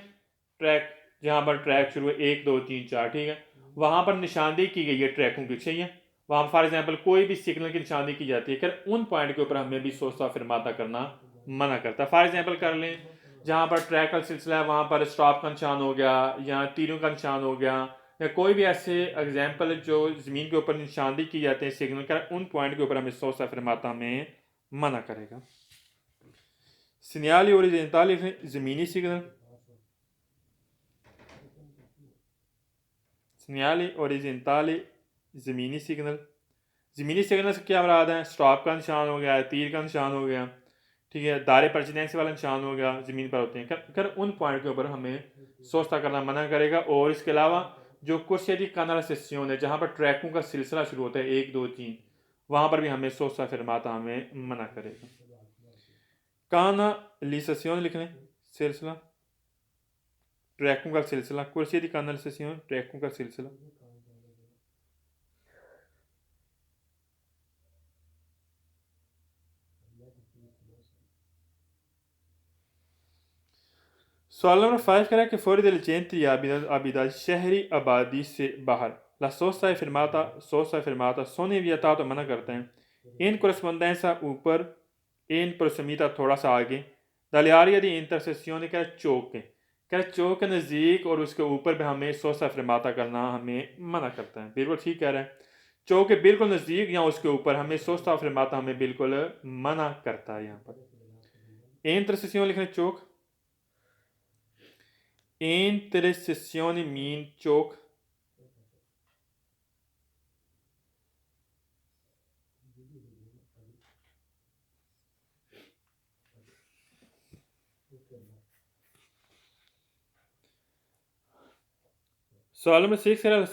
ट्रैक जहाँ पर ट्रैक शुरू है 1 2 3 4 ठीक है वहाँ पर निशानदेही की गई है ट्रैकों की, सही है। वहाँ फॉर एग्जांपल कोई भी सिग्नल की निशानदेही की जाती है, कर उन पॉइंट के ऊपर हमें भी सोचता फिरमाता करना मना करता है। फॉर एग्जांपल कर लें, जहाँ पर ट्रैक का सिलसिला है वहाँ पर स्टॉप का निशान हो गया या तीरों का निशान हो गया, या कोई भी ऐसे एग्जाम्पल जो ज़मीन के ऊपर निशानदेही की जाते हैं सिग्नल कर, उन पॉइंट के ऊपर हमें सोचता फिरमाता हमें मना करेगा। सीनियाली ओरिजेंटली ज़मीनी सिग्नल, सीनियाली ओरिजेंटली ज़मीनी सिग्नल, ज़मीनी सिग्नल से क्या मुराद है, स्टॉप का निशान हो गया, तीर का निशान हो गया, ठीक है, दायरे परचनेंस वाला निशान हो गया, ज़मीन पर होते हैं कर उन पॉइंट के ऊपर हमें सोचता करना मना करेगा। और इसके अलावा जो कुर्सियरी कानल सेसियोन है, जहाँ पर ट्रैकों का सिलसिला शुरू होता है 1 2 3, वहाँ पर भी हमें सोचता फिरमाता हमें मना करेगा। काना लिसेसियोन लिख लें, सिलसिला, ट्रैकों का सिलसिला, कुर्सियरी कानल सेसियोन ट्रैकों का सिलसिला। सवाल नंबर 5 कह रहा है कि फौरी del centri abitati शहरी आबादी से बाहर la sosta è firmata sono vietato मना करते हैं इन corrispondenza ऊपर इन prossimità थोड़ा सा आगे dalle aree di intersezione कह रहा है चौक के नज़दीक और उसके ऊपर भी हमें सोsta firmata करना हमें मना करता है। बिल्कुल ठीक कह रहा है, चौक के बिल्कुल नज़दीक या उसके ऊपर हमें सोsta firmata हमें बिल्कुल मना करता है। यहाँ पर intersezione लिखने चौक, intersezione mean चौक, सवाल नंबर 6 कह रहा है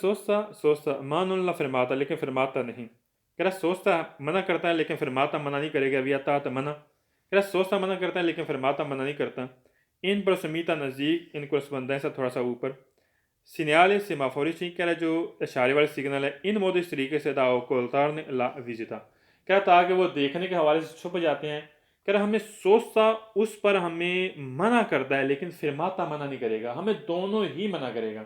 सोचता मानुल्ला फिरमाता लेकिन फिरमाता नहीं, कह रहा सोचता मना करता है लेकिन फिरमाता मना नहीं करेगा। वियाता मना, कह रहा सोचता मना करता है लेकिन फिरमाता मना नहीं करता। इन प्रसमीता नज़दीक, इन कोरस्पोंडेंसा थोड़ा सा ऊपर। सीनियाले सेमाफोरिसी कह रहा जो इशारे वाले सिग्नल है इन मोड इस तरीके से दाओ को उतारने ला विजिता, कह रहा ताकि वो देखने के हवाले से छुप जाते हैं। कह रहा हमें सोचता उस पर हमें मना करता है लेकिन फिरमाता मना नहीं करेगा, हमें दोनों ही मना करेगा।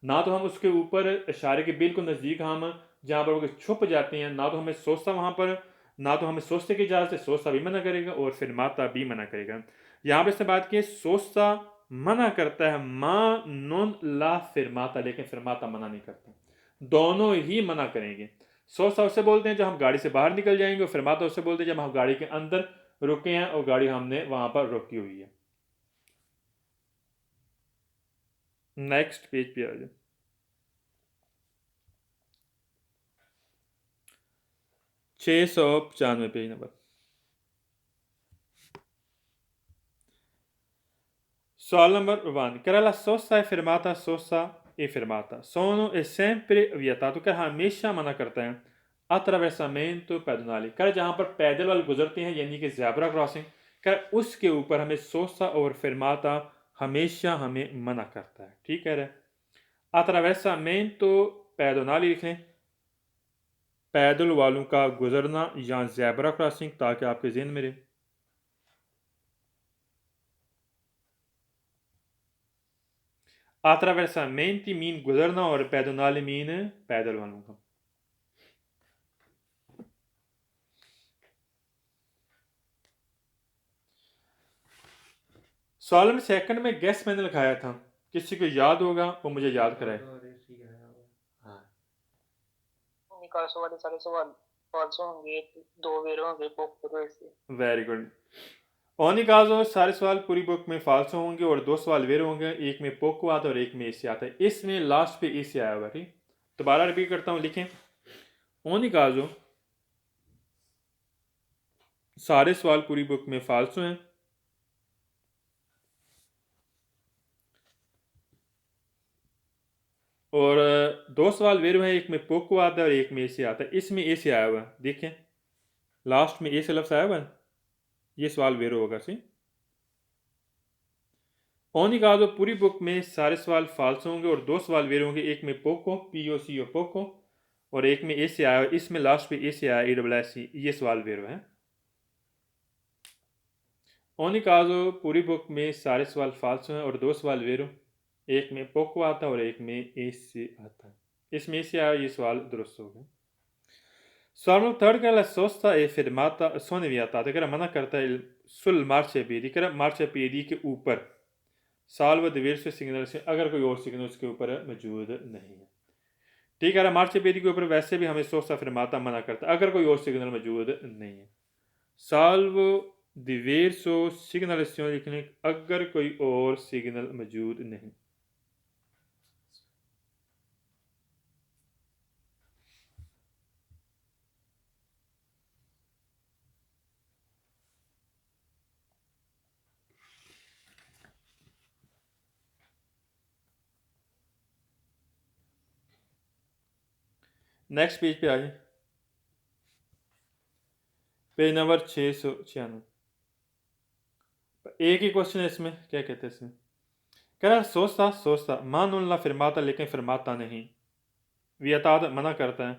ना तो हम उसके ऊपर इशारे के बिल्कुल नज़दीक हम जहाँ पर वो छुप जाते हैं, ना तो हमें सोचता वहाँ पर, ना तो हमें सोचते की इजाज़त है, सोचता भी मना करेगा और फिरमाता भी मना करेगा। यहाँ पर इसने बात की सोचता मना करता है माँ नॉन ला फिरमाता, लेकिन फिरमाता मना नहीं करता, दोनों ही मना करेंगे। सोचता उससे बोलते हैं जब हम गाड़ी से बाहर निकल जाएंगे और फिरमाता उससे बोलते हैं जब हम गाड़ी के अंदर रुके हैं और गाड़ी हमने वहाँ पर रोकी हुई है। नेक्स्ट पेज पे आ जाए। छः 695 पेज नंबर। सवाल नंबर 1 कह रहा सोसा e firmata sono e sempre vietato, कह हमेशा मना करता है attraversamento pedonali, कह जहाँ पर पैदल वाले गुजरते हैं यानी कि ज़ेब्रा क्रॉसिंग, कह उसके ऊपर हमें सोसा और फिरमाता हमेशा हमें मना करता है। ठीक कह रहा है। attraversamento pedonali लिख लें, पैदल वालों का गुजरना या ज़ेब्रा क्रॉसिंग, ताकि आपके ज़हन में रहे। attraversamenti मीन गुजरना और pedonali मीन पैदल वालों का। सवाल नंबर 2 में गैस मैंने लिखाया था, किसी को याद होगा वो मुझे याद कराए। वाले सारे सवाल फॉल्स होंगे, 2 वेरो होंगे बुक से। Very good. ओनी काजो सारे सवाल पूरी बुक में फाल्स होंगे और 2 सवाल वेरो होंगे, एक में पोको आता है और एक में एसे आता है। इसमें लास्ट पे एसे आया हुआ। ठीक, दोबारा रिपीट करता हूँ, लिखें ओनी काजो सारे सवाल पूरी बुक में फाल्स हैं और 2 सवाल वेरो हैं, एक में पोको आता है और एक में एसे आता है। इसमें एसे आया हुआ, देखें लास्ट में एसे लफ्ज़ आया हुआ, ये सवाल वेरो होगा। सी ओनी काजो पूरी बुक में सारे सवाल फाल्स होंगे और 2 सवाल वेरो होंगे, एक में पोको POCO पोको और एक में एसे आया, इसमें लास्ट पे एसे आया ASSE, ये सवाल वेरो है। ओनी काजो पूरी बुक में सारे सवाल फाल्स हैं और 2 सवाल वेरो, एक में पोको आता है और एक में एसे आता है। इसमें से आया ये सवाल दुरुस्त हो गया. Svar nummer 3 che la sosta è fermata sono vietata che मना करता है sul marciapiedi कि marciapiedi के ऊपर salvo diverse सिग्नल से अगर कोई और सिग्नल उसके ऊपर मौजूद नहीं है. ठीक है, marciapiedi के ऊपर वैसे भी हमें sosta fermata मना करता है अगर कोई और सिग्नल मौजूद नहीं है. salvo diverso segnalazione लिखने अगर कोई और सिग्नल मौजूद नहीं. नेक्स्ट पेज पे आइए, पेज नंबर 696. एक ही क्वेश्चन है इसमें, क्या कहते हैं इसमें, कह रहा सोचता मा non la fermata लेकिन fermata नहीं, vietato मना करता है,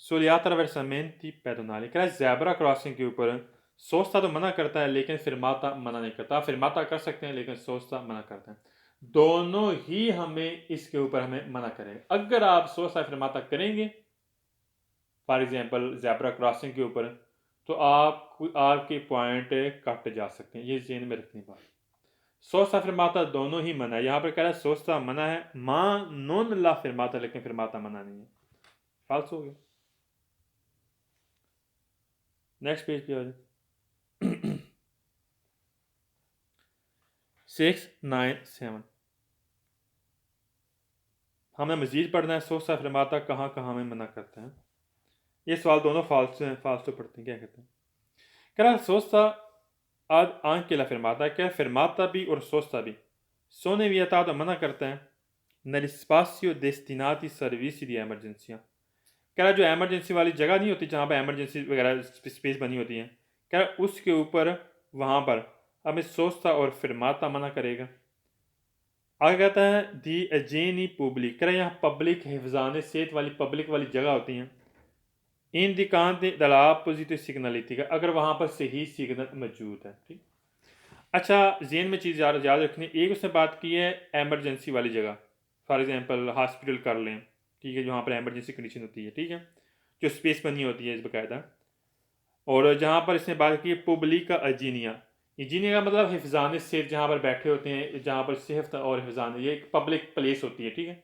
sugli attraversamenti pedonali कह रहा है ज़ेब्रा क्रॉसिंग के ऊपर सोचता तो मना करता है लेकिन fermata मना नहीं करता. fermata कर सकते हैं लेकिन सोचता मना करता है. दोनों ही हमें इसके ऊपर हमें मना करेंगे. अगर आप सोचता fermata करेंगे फॉर एग्जाम्पल ज़ेब्रा क्रॉसिंग के ऊपर तो आपके पॉइंट कट जा सकते हैं. ये जेन में रखनी बात. सोचता fermata दोनों ही मना है. यहाँ पर कह रहा है सोचता मना है, माँ नॉन ला fermata लेकिन fermata मना नहीं है. फाल्स हो गया. नेक्स्ट पेज पे आ जाए. 697 हमें मजीद पढ़ना है. सोचता fermata कहाँ कहाँ में मना करता है. ये सवाल दोनों फाल्स हैं, फाल्स तो पढ़ते हैं. क्या कहते हैं, कह रहा सोचता ad anche la fermata क्या fermata भी और सोचता भी sono vietato मना करता है negli spazio destinati servizi di emergenza. कह रहा जो एमरजेंसी वाली जगह नहीं होती जहाँ पर एमरजेंसी वगैरह स्पेस बनी होती है, कह रहा उसके ऊपर वहाँ पर हमें सोचता और fermata मना करेगा. आगे कहता है दी एजेनी पब्लिक, कह रहा यहाँ पब्लिक हिफाज़ान सेहत वाली पब्लिक वाली जगह होती हैं. indicante dall'opposite segnaletica अगर वहाँ पर सही सिग्नल मौजूद है. ठीक. अच्छा, जेन में चीज़ याद रखनी. एक उसने बात की है एमरजेंसी वाली जगह, फॉर एग्जांपल हॉस्पिटल कर लें. ठीक है, जहाँ पर एमरजेंसी कंडीशन होती है. ठीक है, जो स्पेस बनी होती है बाकायदा. और जहाँ पर इसने बात की है पब्लिक का अजीनिया. इजीनिया का मतलब हिफाज़ान सेहत जहाँ पर बैठे होते हैं, जहाँ पर सेहत और हिफाज़ान, ये एक पब्लिक प्लेस होती है. ठीक है,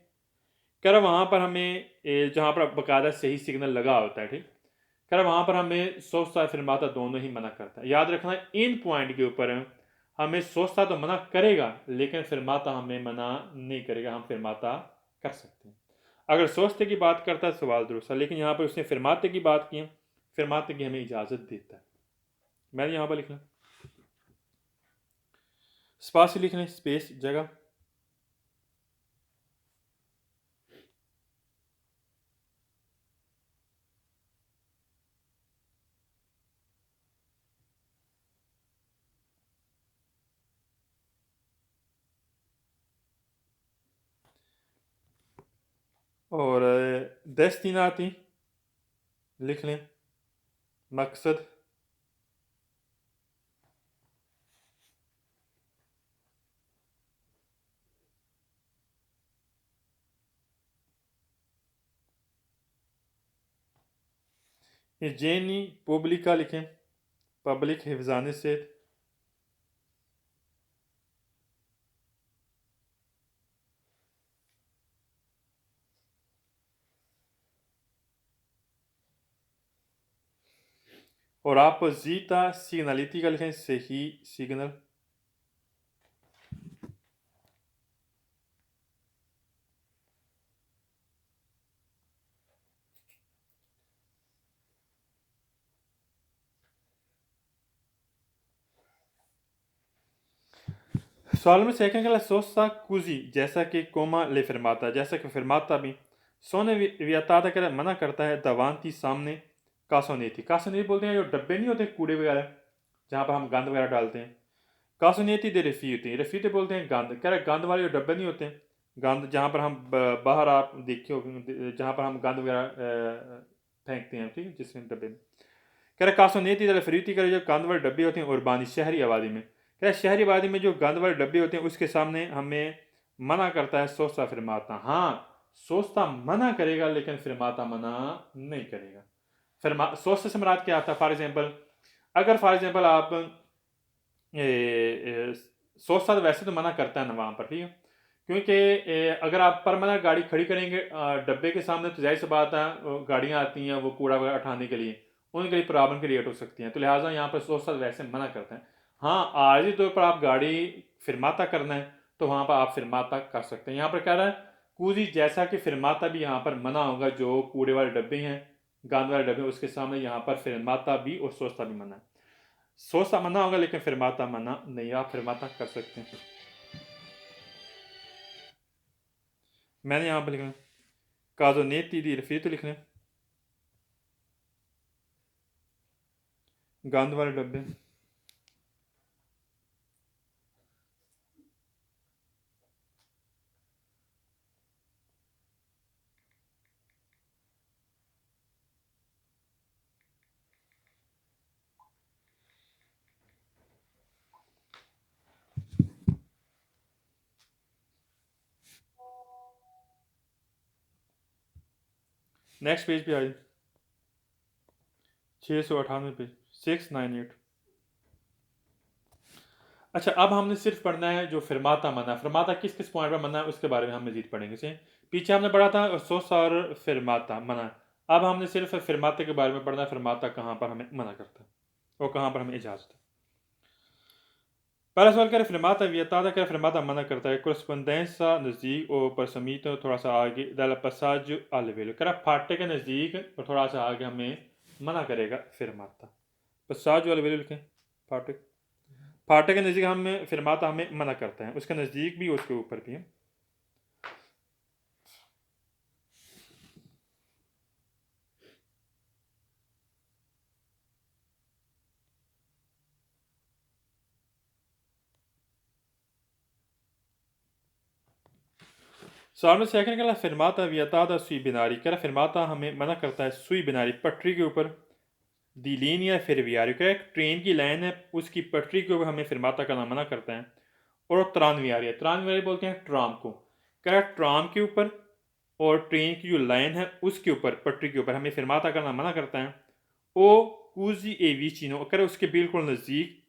कह रहा वहाँ पर हमें जहाँ पर बाकायदा सही सिग्नल लगा होता है. ठीक, कह रहा वहाँ पर हमें सोचता fermata दोनों ही मना करता है. याद रखना इन पॉइंट के ऊपर हमें सोचता तो मना करेगा लेकिन fermata हमें मना नहीं करेगा. हम fermata कर सकते हैं. अगर सोचते की बात करता है सवाल दुरुस्त है, लेकिन यहाँ पर उसने fermata की बात की है, fermata की हमें इजाज़त देता है. मैंने यहाँ पर लिखना स्पास लिखना स्पेस जगह. और destinati लिख लें मकसद. जेनी पब्लिका लिखें पब्लिक हिफाज़ान सेहत. और आप जीता सिग्नलिटिका लिखें सही सिग्नल. सवाल में सेकंड का सोसा कुजी जैसा कि कोमा ले fermata जैसा कि fermata भी सोने वियताता कर मना करता है दवांती सामने कासोनेती. कासोनेती बोलते हैं जो डब्बे नहीं होते कूड़े वगैरह जहाँ पर हम गंद वगैरह डालते हैं. कासोनेती दे रिफ्यूटी, रिफ्यूटी बोलते हैं गंद. कह रहे गंद वाले जो डब्बे नहीं होते गंद जहाँ पर हम बाहर आप देखे हो जहाँ पर हम गंद वगैरह फेंकते हैं. ठीक है, जिसमें डब्बे में कह रहे कासोनेती दे रिफ्यूटी करे जो गंद वाले डब्बे होते हैं और बानी शहरी आबादी में. क्या शहरी आबादी में जो गंद वाले डब्बे होते हैं उसके सामने हमें मना करता है सोचता fermata. हाँ, सोचता मना करेगा लेकिन फिरमाता मना नहीं करेगा। सोचते से मुराद क्या आता है? फॉर एग्जांपल, अगर फॉर एग्जांपल आप सोचता तो वैसे तो मना करता है ना वहाँ पर, ठीक है, क्योंकि अगर आप परमानेंट गाड़ी खड़ी करेंगे डब्बे के सामने तो जाहिर सी बात है गाड़ियाँ आती हैं वो कूड़ा वगैरह उठाने के लिए, उनके लिए प्रॉब्लम क्रिएट हो सकती है, तो लिहाजा यहाँ पर सोचता तो वैसे मना करते हैं। हाँ, आर्जी तौर पर आप गाड़ी फिरमाता करना है तो वहाँ पर आप फिरमाता कर सकते हैं। यहाँ पर कह रहा है कूजी जैसा कि फिरमाता भी यहाँ पर मना होगा, जो कूड़े वाले डब्बे हैं, गांद वाले डब्बे, उसके सामने यहाँ पर फिरमाता भी और सोचता भी मना है। सोचता मना होगा लेकिन फिरमाता मना नहीं, आप फिरमाता कर सकते हैं। मैंने यहाँ पर लिखना काजोनेती दी रफी तो लिखना गांद वाले डब्बे। नेक्स्ट पेज पे आइए, 698 पेज, 698। अच्छा, अब हमने सिर्फ पढ़ना है जो फिरमाता मना, फिरमाता किस किस पॉइंट पर मना है उसके बारे में हम मजीद पढ़ेंगे। से पीछे हमने पढ़ा था सोस और फिरमाता मना, अब हमने सिर्फ फिरमाते के बारे में पढ़ना है, फिरमाता कहाँ पर हमें मना करता है और कहाँ पर हमें इजाज़त है। पहला सवाल कह रहे फिरमाता वियतादा कह फिरमाता मना करता है कोरस्पोंडेंसा नज़दीक और परसमीतो थोड़ा सा आगे दल पसाज अलवेलो कह फाटे के नज़दीक और थोड़ा सा आगे हमें मना करेगा फिरमाता। पसाज अलवेलो लिखें, फाटक, फाटक के नज़दीक हमें फिरमाता हमें मना करता है, उसके नज़दीक भी उसके ऊपर भी है। सवाल में सेकंड कह फिरमाता वियतादा सुई बिनारी कह फिरमाता हमें मना करता है सुई बिनारी पटरी के ऊपर, दी लीन या फिरवियारी कह ट्रेन की लाइन है उसकी पटरी के ऊपर हमें फिरमाता करना मना करता है। और त्रानवियारी, त्रानवियारी बोलते हैं ट्राम को, कह ट्राम के ऊपर और ट्रेन की जो लाइन है उसके ऊपर पटरी के ऊपर हमें फिरमाता करना मना करता है। ओ कूजी ए वीचिनो कर उसके बिल्कुल नज़दीक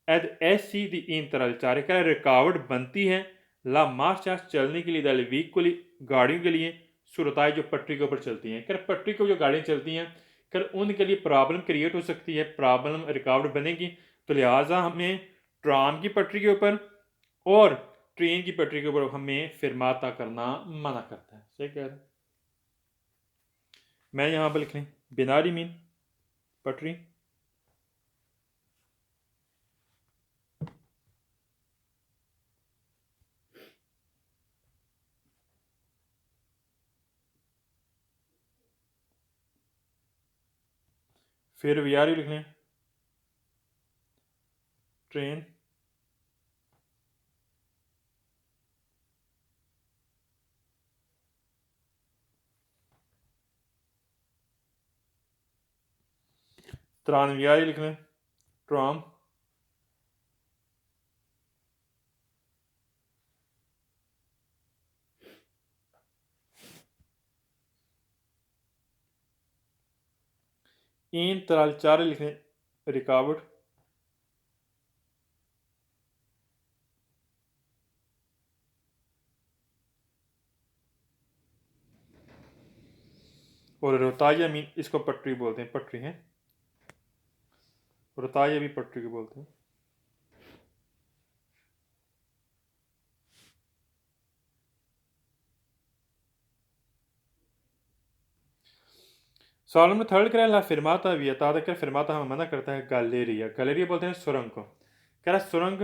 एद ऐसी दी इन तरह चारे कर रुकावट बनती है ला मार्च चलने के लिए दल वीक को गाड़ियों के लिए सुरताएं जो पटरी के ऊपर चलती हैं, कर पटरी को जो गाड़ियाँ चलती हैं कर उनके लिए प्रॉब्लम क्रिएट हो सकती है, प्रॉब्लम रुकावट बनेगी, तो लिहाजा हमें ट्राम की पटरी के ऊपर और ट्रेन की पटरी के ऊपर हमें फिरमाता करना मना करता है। सही कह रहे हैं। मैं यहाँ पर लिख लें बिनारी मीन पटरी, फिर वियारी लिख लें ट्रेन, त्रानवियारी लिख लें ट्राम, इन तरह चार लिख लें रिकावट, और रोहताया मीन इसको पटरी बोलते हैं, पटरी है, रोहताया भी पटरी को बोलते हैं। सवाल नंबर थर्ड कह रहा है फिरमाता वियतादा कर फिरमाता हमें मना करता है गैलेरिया, गैलेरिया बोलते हैं सुरंग को, कह रहा सुरंग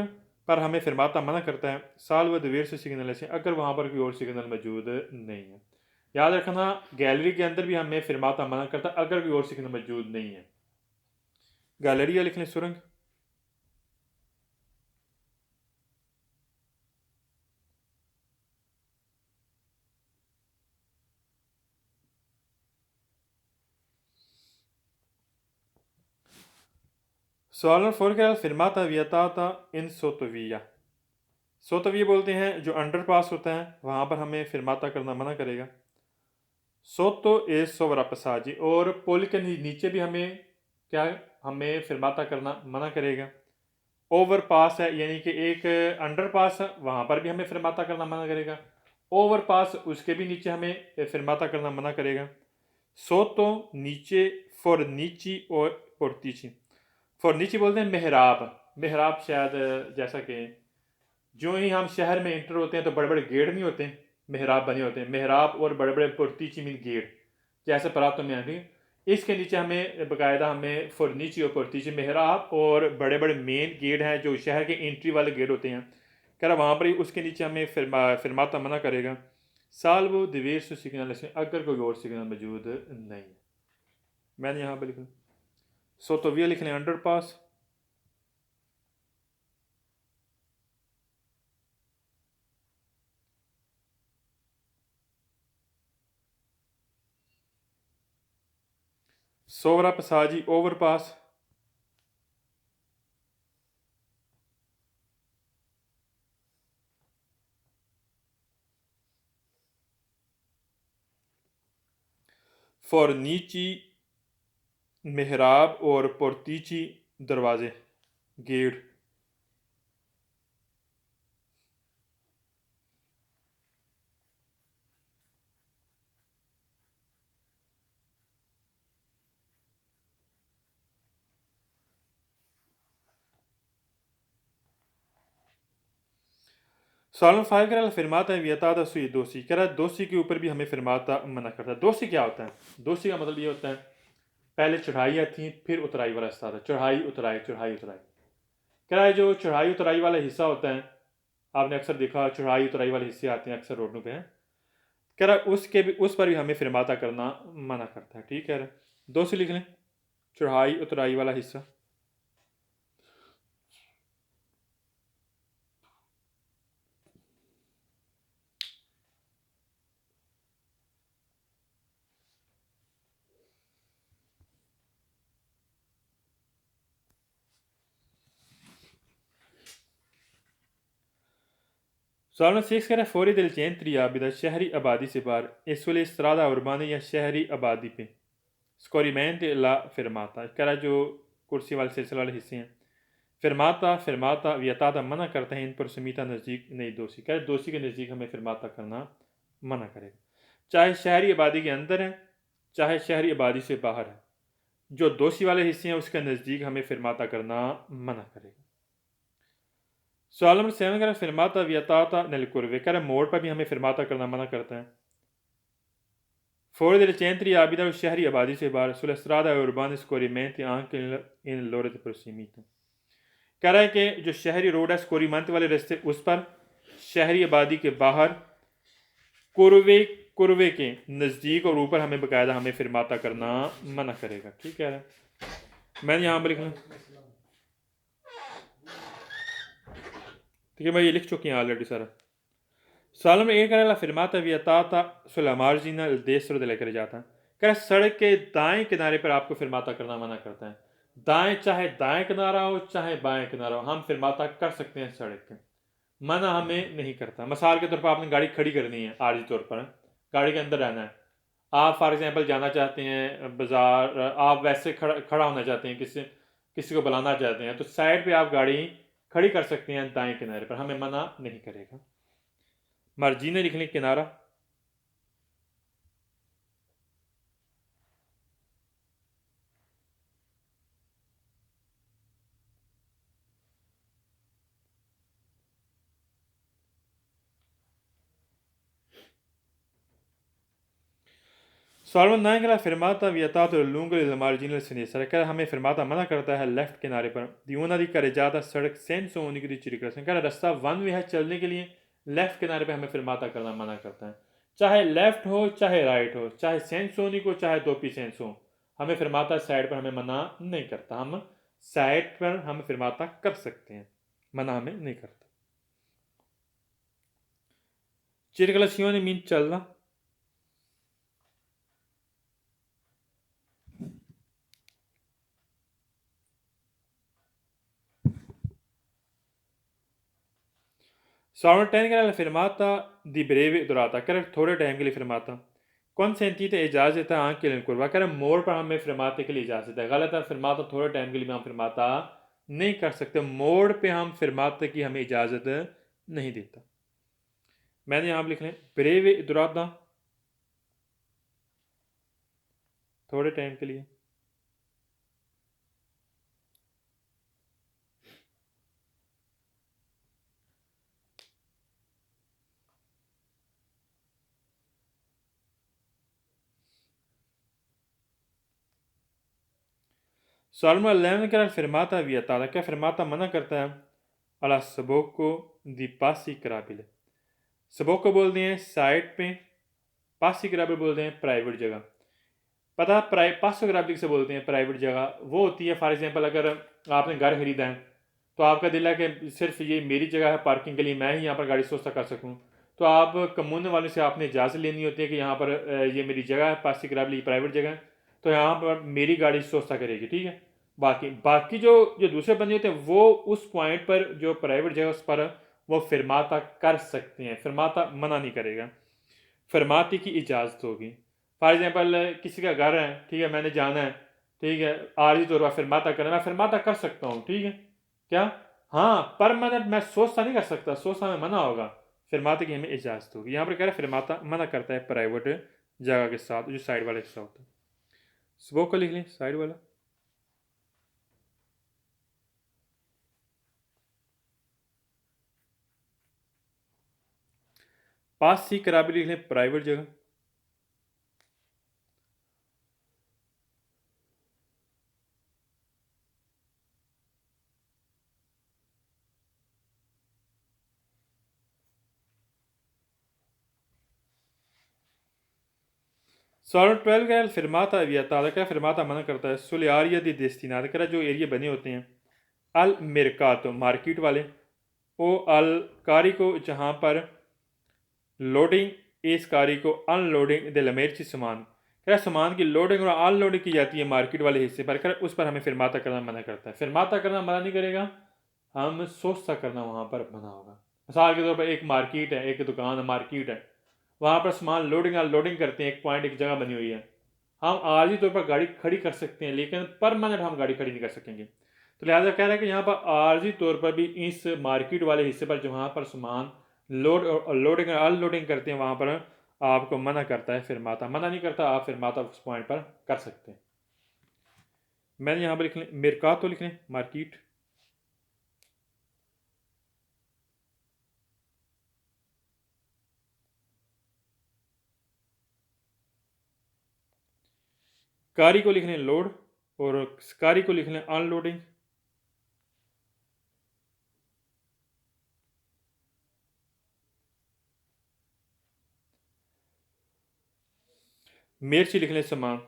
पर हमें फिरमाता मना करता है साल व देर से सिग्नल ऐसे अगर वहाँ पर कोई और सिग्नल मौजूद नहीं है। याद रखना गैलरी के अंदर भी हमें फिरमाता मना करता है अगर कोई और सिग्नल मौजूद नहीं है। गैलेरिया लिख लें सुरंग, सवाल नंबर फोर कह रहा फिरमाता वियताता इन सोतविया, सोतविया बोलते हैं जो अंडर पास होता है वहाँ पर हमें फिरमाता करना मना करेगा। सोतो ए सोवरापसाजी, और पुल के नीचे भी हमें फिरमाता करना मना करेगा। ओवरपास है यानी कि एक अंडरपास है, वहाँ पर भी हमें फिरमाता करना मना करेगा। ओवरपास उसके भी नीचे हमें फिरमाता करना मना करेगा। सोतो नीचे, फोरनीची और पोर्टिची। फोरनीची बोलते हैं मेहराब। मेहराब शायद जैसा कि जो ही हम शहर में इंटर होते हैं तो बड़े बड़े गेट नहीं होते हैं, मेहराब बने होते हैं। मेहराब और बड़े बड़े पोर्टिची मीन गेट, जैसे परातों में आगे इसके नीचे हमें बाकायदा हमें फर्नीची और पोर्टिची मेहराब और बड़े बड़े मेन गेट हैं जो शहर के एंट्री वाले गेट होते हैं, कह रहा वहाँ पर ही उसके नीचे हमें फिरमाता मना करेगा। साल्वो दिवेश सिग्नल, अगर कोई और सिग्नल मौजूद नहीं है। मैंने यहाँ पर लिखा सोतोविया लिख लें अंडर पास। सोवरा पसाजी ओवरपास। फोरनीची मेहराब और पोर्टिची दरवाजे गेट। सॉल्व फाइव कह रहा फिरमाता है वियता सुई दोषी, कह रहा है दोषी के ऊपर भी हमें फिरमाता मना करता है। दोषी क्या होता है? दोषी का मतलब ये होता है पहले चढ़ाई आती है फिर उतराई वाला रास्ता आता है, चढ़ाई उतराई चढ़ाई उतराई। कह रहा है जो चढ़ाई उतराई वाला हिस्सा होता है, आपने अक्सर देखा चढ़ाई उतराई वाले हिस्से आते हैं अक्सर रोडों पे, कह रहा है उस पर भी हमें फिरमाता करना मना करता है। ठीक है, दोषी लिख लें चढ़ाई उतराई वाला हिस्सा। सवाल नंबर 6 कह रहा है फौरी दिल चेंत्री आबिदा शहरी आबादी से बाहर इस वाले इस्त्रादा उर्बानी या शहरी आबादी पे स्कोरीमेंट ला फिरमाता, कह रहा है जो कुर्सी वाले सिलसिले वाले हिस्से हैं फिरमाता फिरमाता वियतादा मना करते हैं इन पर समीता नज़दीक नहीं दोषी, कह रहे दोषी के नज़दीक हमें फिरमाता करना मना करेगा, चाहे शहरी आबादी के अंदर है चाहे शहरी आबादी से बाहर है। जो दोषी वाले हिस्से हैं उसके नज़दीक हमें फिरमाता करना मना करेगा। सवाल नंबर 7 कह रहा है फिरमाता वियताता नलकुर्वे, कह रहा है मोड़ पर भी हमें फिरमाता करना मना करता है। Fuori del centri abita शहरी आबादी से बाहर sulle strade urbane scorrimenti anche in loro prossimità, कह रहा है कि जो शहरी रोड है स्कोरीमंत वाले रास्ते उस पर शहरी आबादी के बाहर कुर्वे कुर्वे के नज़दीक और ऊपर हमें बाकायदा हमें फिरमाता करना मना करेगा। ठीक है, मैंने यहाँ पर लिखना, ठीक है मैं ये लिख चुकी हूँ ऑलरेडी सारा। सवाल नंबर 1 कह रहा है फिरमाता वियताता सुlla margine del destro delle carreggiata, कह रहा है सड़क के दाएं किनारे पर आपको फिरमाता करना मना करता है। दाएं चाहे दाएं किनारा हो चाहे बाएं किनारा हो, हम फिरमाता कर सकते हैं सड़क के, मना हमें नहीं करता। मिसाल के तौर पर आपने गाड़ी खड़ी करनी है, आर्जी तौर पर गाड़ी के अंदर रहना है, आप फॉर एग्जांपल जाना चाहते हैं बाज़ार, आप वैसे खड़ा होना चाहते हैं, किसी को बुलाना चाहते हैं, तो साइड पे आप गाड़ी खड़ी कर सकते हैं दाएं किनारे पर, हमें मना नहीं करेगा। मार्जिने लिख लें किनारा। सवाल नंबर 9 कह फिरमाता वियतातो lungo il margine sinistra, कह हमें फिरमाता मना करता है लेफ्ट किनारे पर दियोना दी करे ज़्यादा सड़क सेंस होने की चिरिक्रसन, कह रास्ता वन वे है चलने के लिए, लेफ्ट किनारे पे हमें फिरमाता करना मना करता है। चाहे लेफ्ट हो चाहे राइट हो, चाहे सेंस होने को चाहे दोपी सेंस हो, हमें फिरमाता साइड पर हमें मना नहीं करता, हम साइड पर हम फिरमाता कर सकते हैं, मना हमें नहीं करता। चिरकलसियों ने मीन चलना। सवाल 10 कह रहा फिरमाता दी ब्रेवे दुराता, कह थोड़े टाइम के लिए फिरमाता, कौन सेंटीते इजाज़त आंकिल कुर्बा कर मोड़ पर हमें फिरमाते के लिए इजाज़त है। गलत है, फिरमाता थोड़े टाइम के लिए हम फिरमाता नहीं कर सकते, मोड़ पे हम फिरमाते की हमें इजाज़त नहीं देता। मैंने यहाँ लिख लें ब्रेवे दुरादा थोड़े टाइम के लिए, Salmo l'encra fermata vietata, क्या fermata मना करता है अला सबोको दी पासी कराबिल। सबोको बोलते हैं साइड पे, पासी कराबिल बोलते हैं प्राइवेट जगह। पता पासो कराबिल से बोलते हैं प्राइवेट जगह वो होती है, फॉर एग्जांपल अगर आपने घर खरीदा है तो आपका दिल है कि सिर्फ ये मेरी जगह है पार्किंग के लिए, मैं ही यहाँ पर गाड़ी सोचता कर सकूँ, तो आप कम्युन वाले से आपने इजाज़त लेनी होती है कि यहाँ पर ये मेरी जगह है, पासी कराबिल प्राइवेट जगह है, तो यहाँ पर मेरी गाड़ी सोचता करेगी, ठीक है। बाकी बाकी जो जो दूसरे बंदे होते हैं वो उस पॉइंट पर जो प्राइवेट जगह उस पर वो फिरमाता कर सकते हैं, फिरमाता मना नहीं करेगा, फिरमाती की इजाज़त होगी। फॉर एग्जांपल किसी का घर है, ठीक है, मैंने जाना है, ठीक है, आर्जी तौर पर फिरमाता करना, मैं फिरमाता कर सकता हूँ, ठीक है, क्या, हाँ, परमानेंट मैं सोचता नहीं कर सकता, सोचता में मना होगा, फिरमाते की हमें इजाज़त होगी। यहाँ पर कह रहे फिरमाता मना करता है प्राइवेट जगह के साथ, जो साइड वाले हिस्सा होता है। स्पोक को लिख लें साइड वाला, पास सी कराबी लिख लें प्राइवेट जगह, सॉल्व 12 का फिरमाता वियता का फिरमाता मना करता है सुल आरिया दी देस्तिनात करा जो एरिया बने होते हैं अल मिरकातो मार्केट वाले, ओ अल कारी को जहाँ पर लोडिंग इस कारी को अनलोडिंग दे लमेरची सामान, क्या सामान की लोडिंग और अनलोडिंग की जाती है मार्केट वाले हिस्से पर, कर उस पर हमें फिरमाता करना मना करता है। फिरमाता करना मना नहीं करेगा, हम सोचता करना वहाँ पर मना होगा। मिसाल के तौर पर एक मार्केट है, एक दुकान है, मार्केट है, वहाँ पर सामान लोडिंग अनलोडिंग करते हैं, एक पॉइंट एक जगह बनी हुई है, हम आर्जी तौर पर गाड़ी खड़ी कर सकते हैं लेकिन परमानेंट हम गाड़ी खड़ी नहीं कर सकेंगे। तो लिहाजा कह रहे हैं कि यहाँ पर आर्जी तौर पर भी इस मार्केट वाले हिस्से पर जहाँ पर सामान लोडिंग और अनलोडिंग करते हैं वहाँ पर आपको मना करता है फिरमाता, मना नहीं करता, आप फिरमाता उस पॉइंट पर कर सकते हैं। मैंने यहाँ पर लिख लें मिरकातो लिख लें मार्केट, कारी को लिख लें लोड और कारी को लिख लें अनलोडिंग, मिर्ची लिख लें सामान,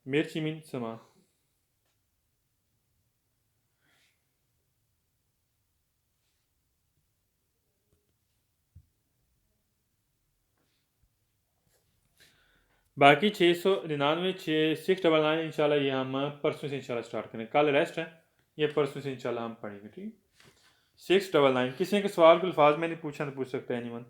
मिर्ची मीन सामान, बाकी 699 699 इंशाल्लाह ये हम परसों से इंशाल्लाह स्टार्ट करें, कल रेस्ट है, ये परसों से इंशाल्लाह हम पढ़ेंगे, ठीक। 699 किसी के सवाल को अल्फाज में नहीं पूछा तो पूछ सकता है एनीवन।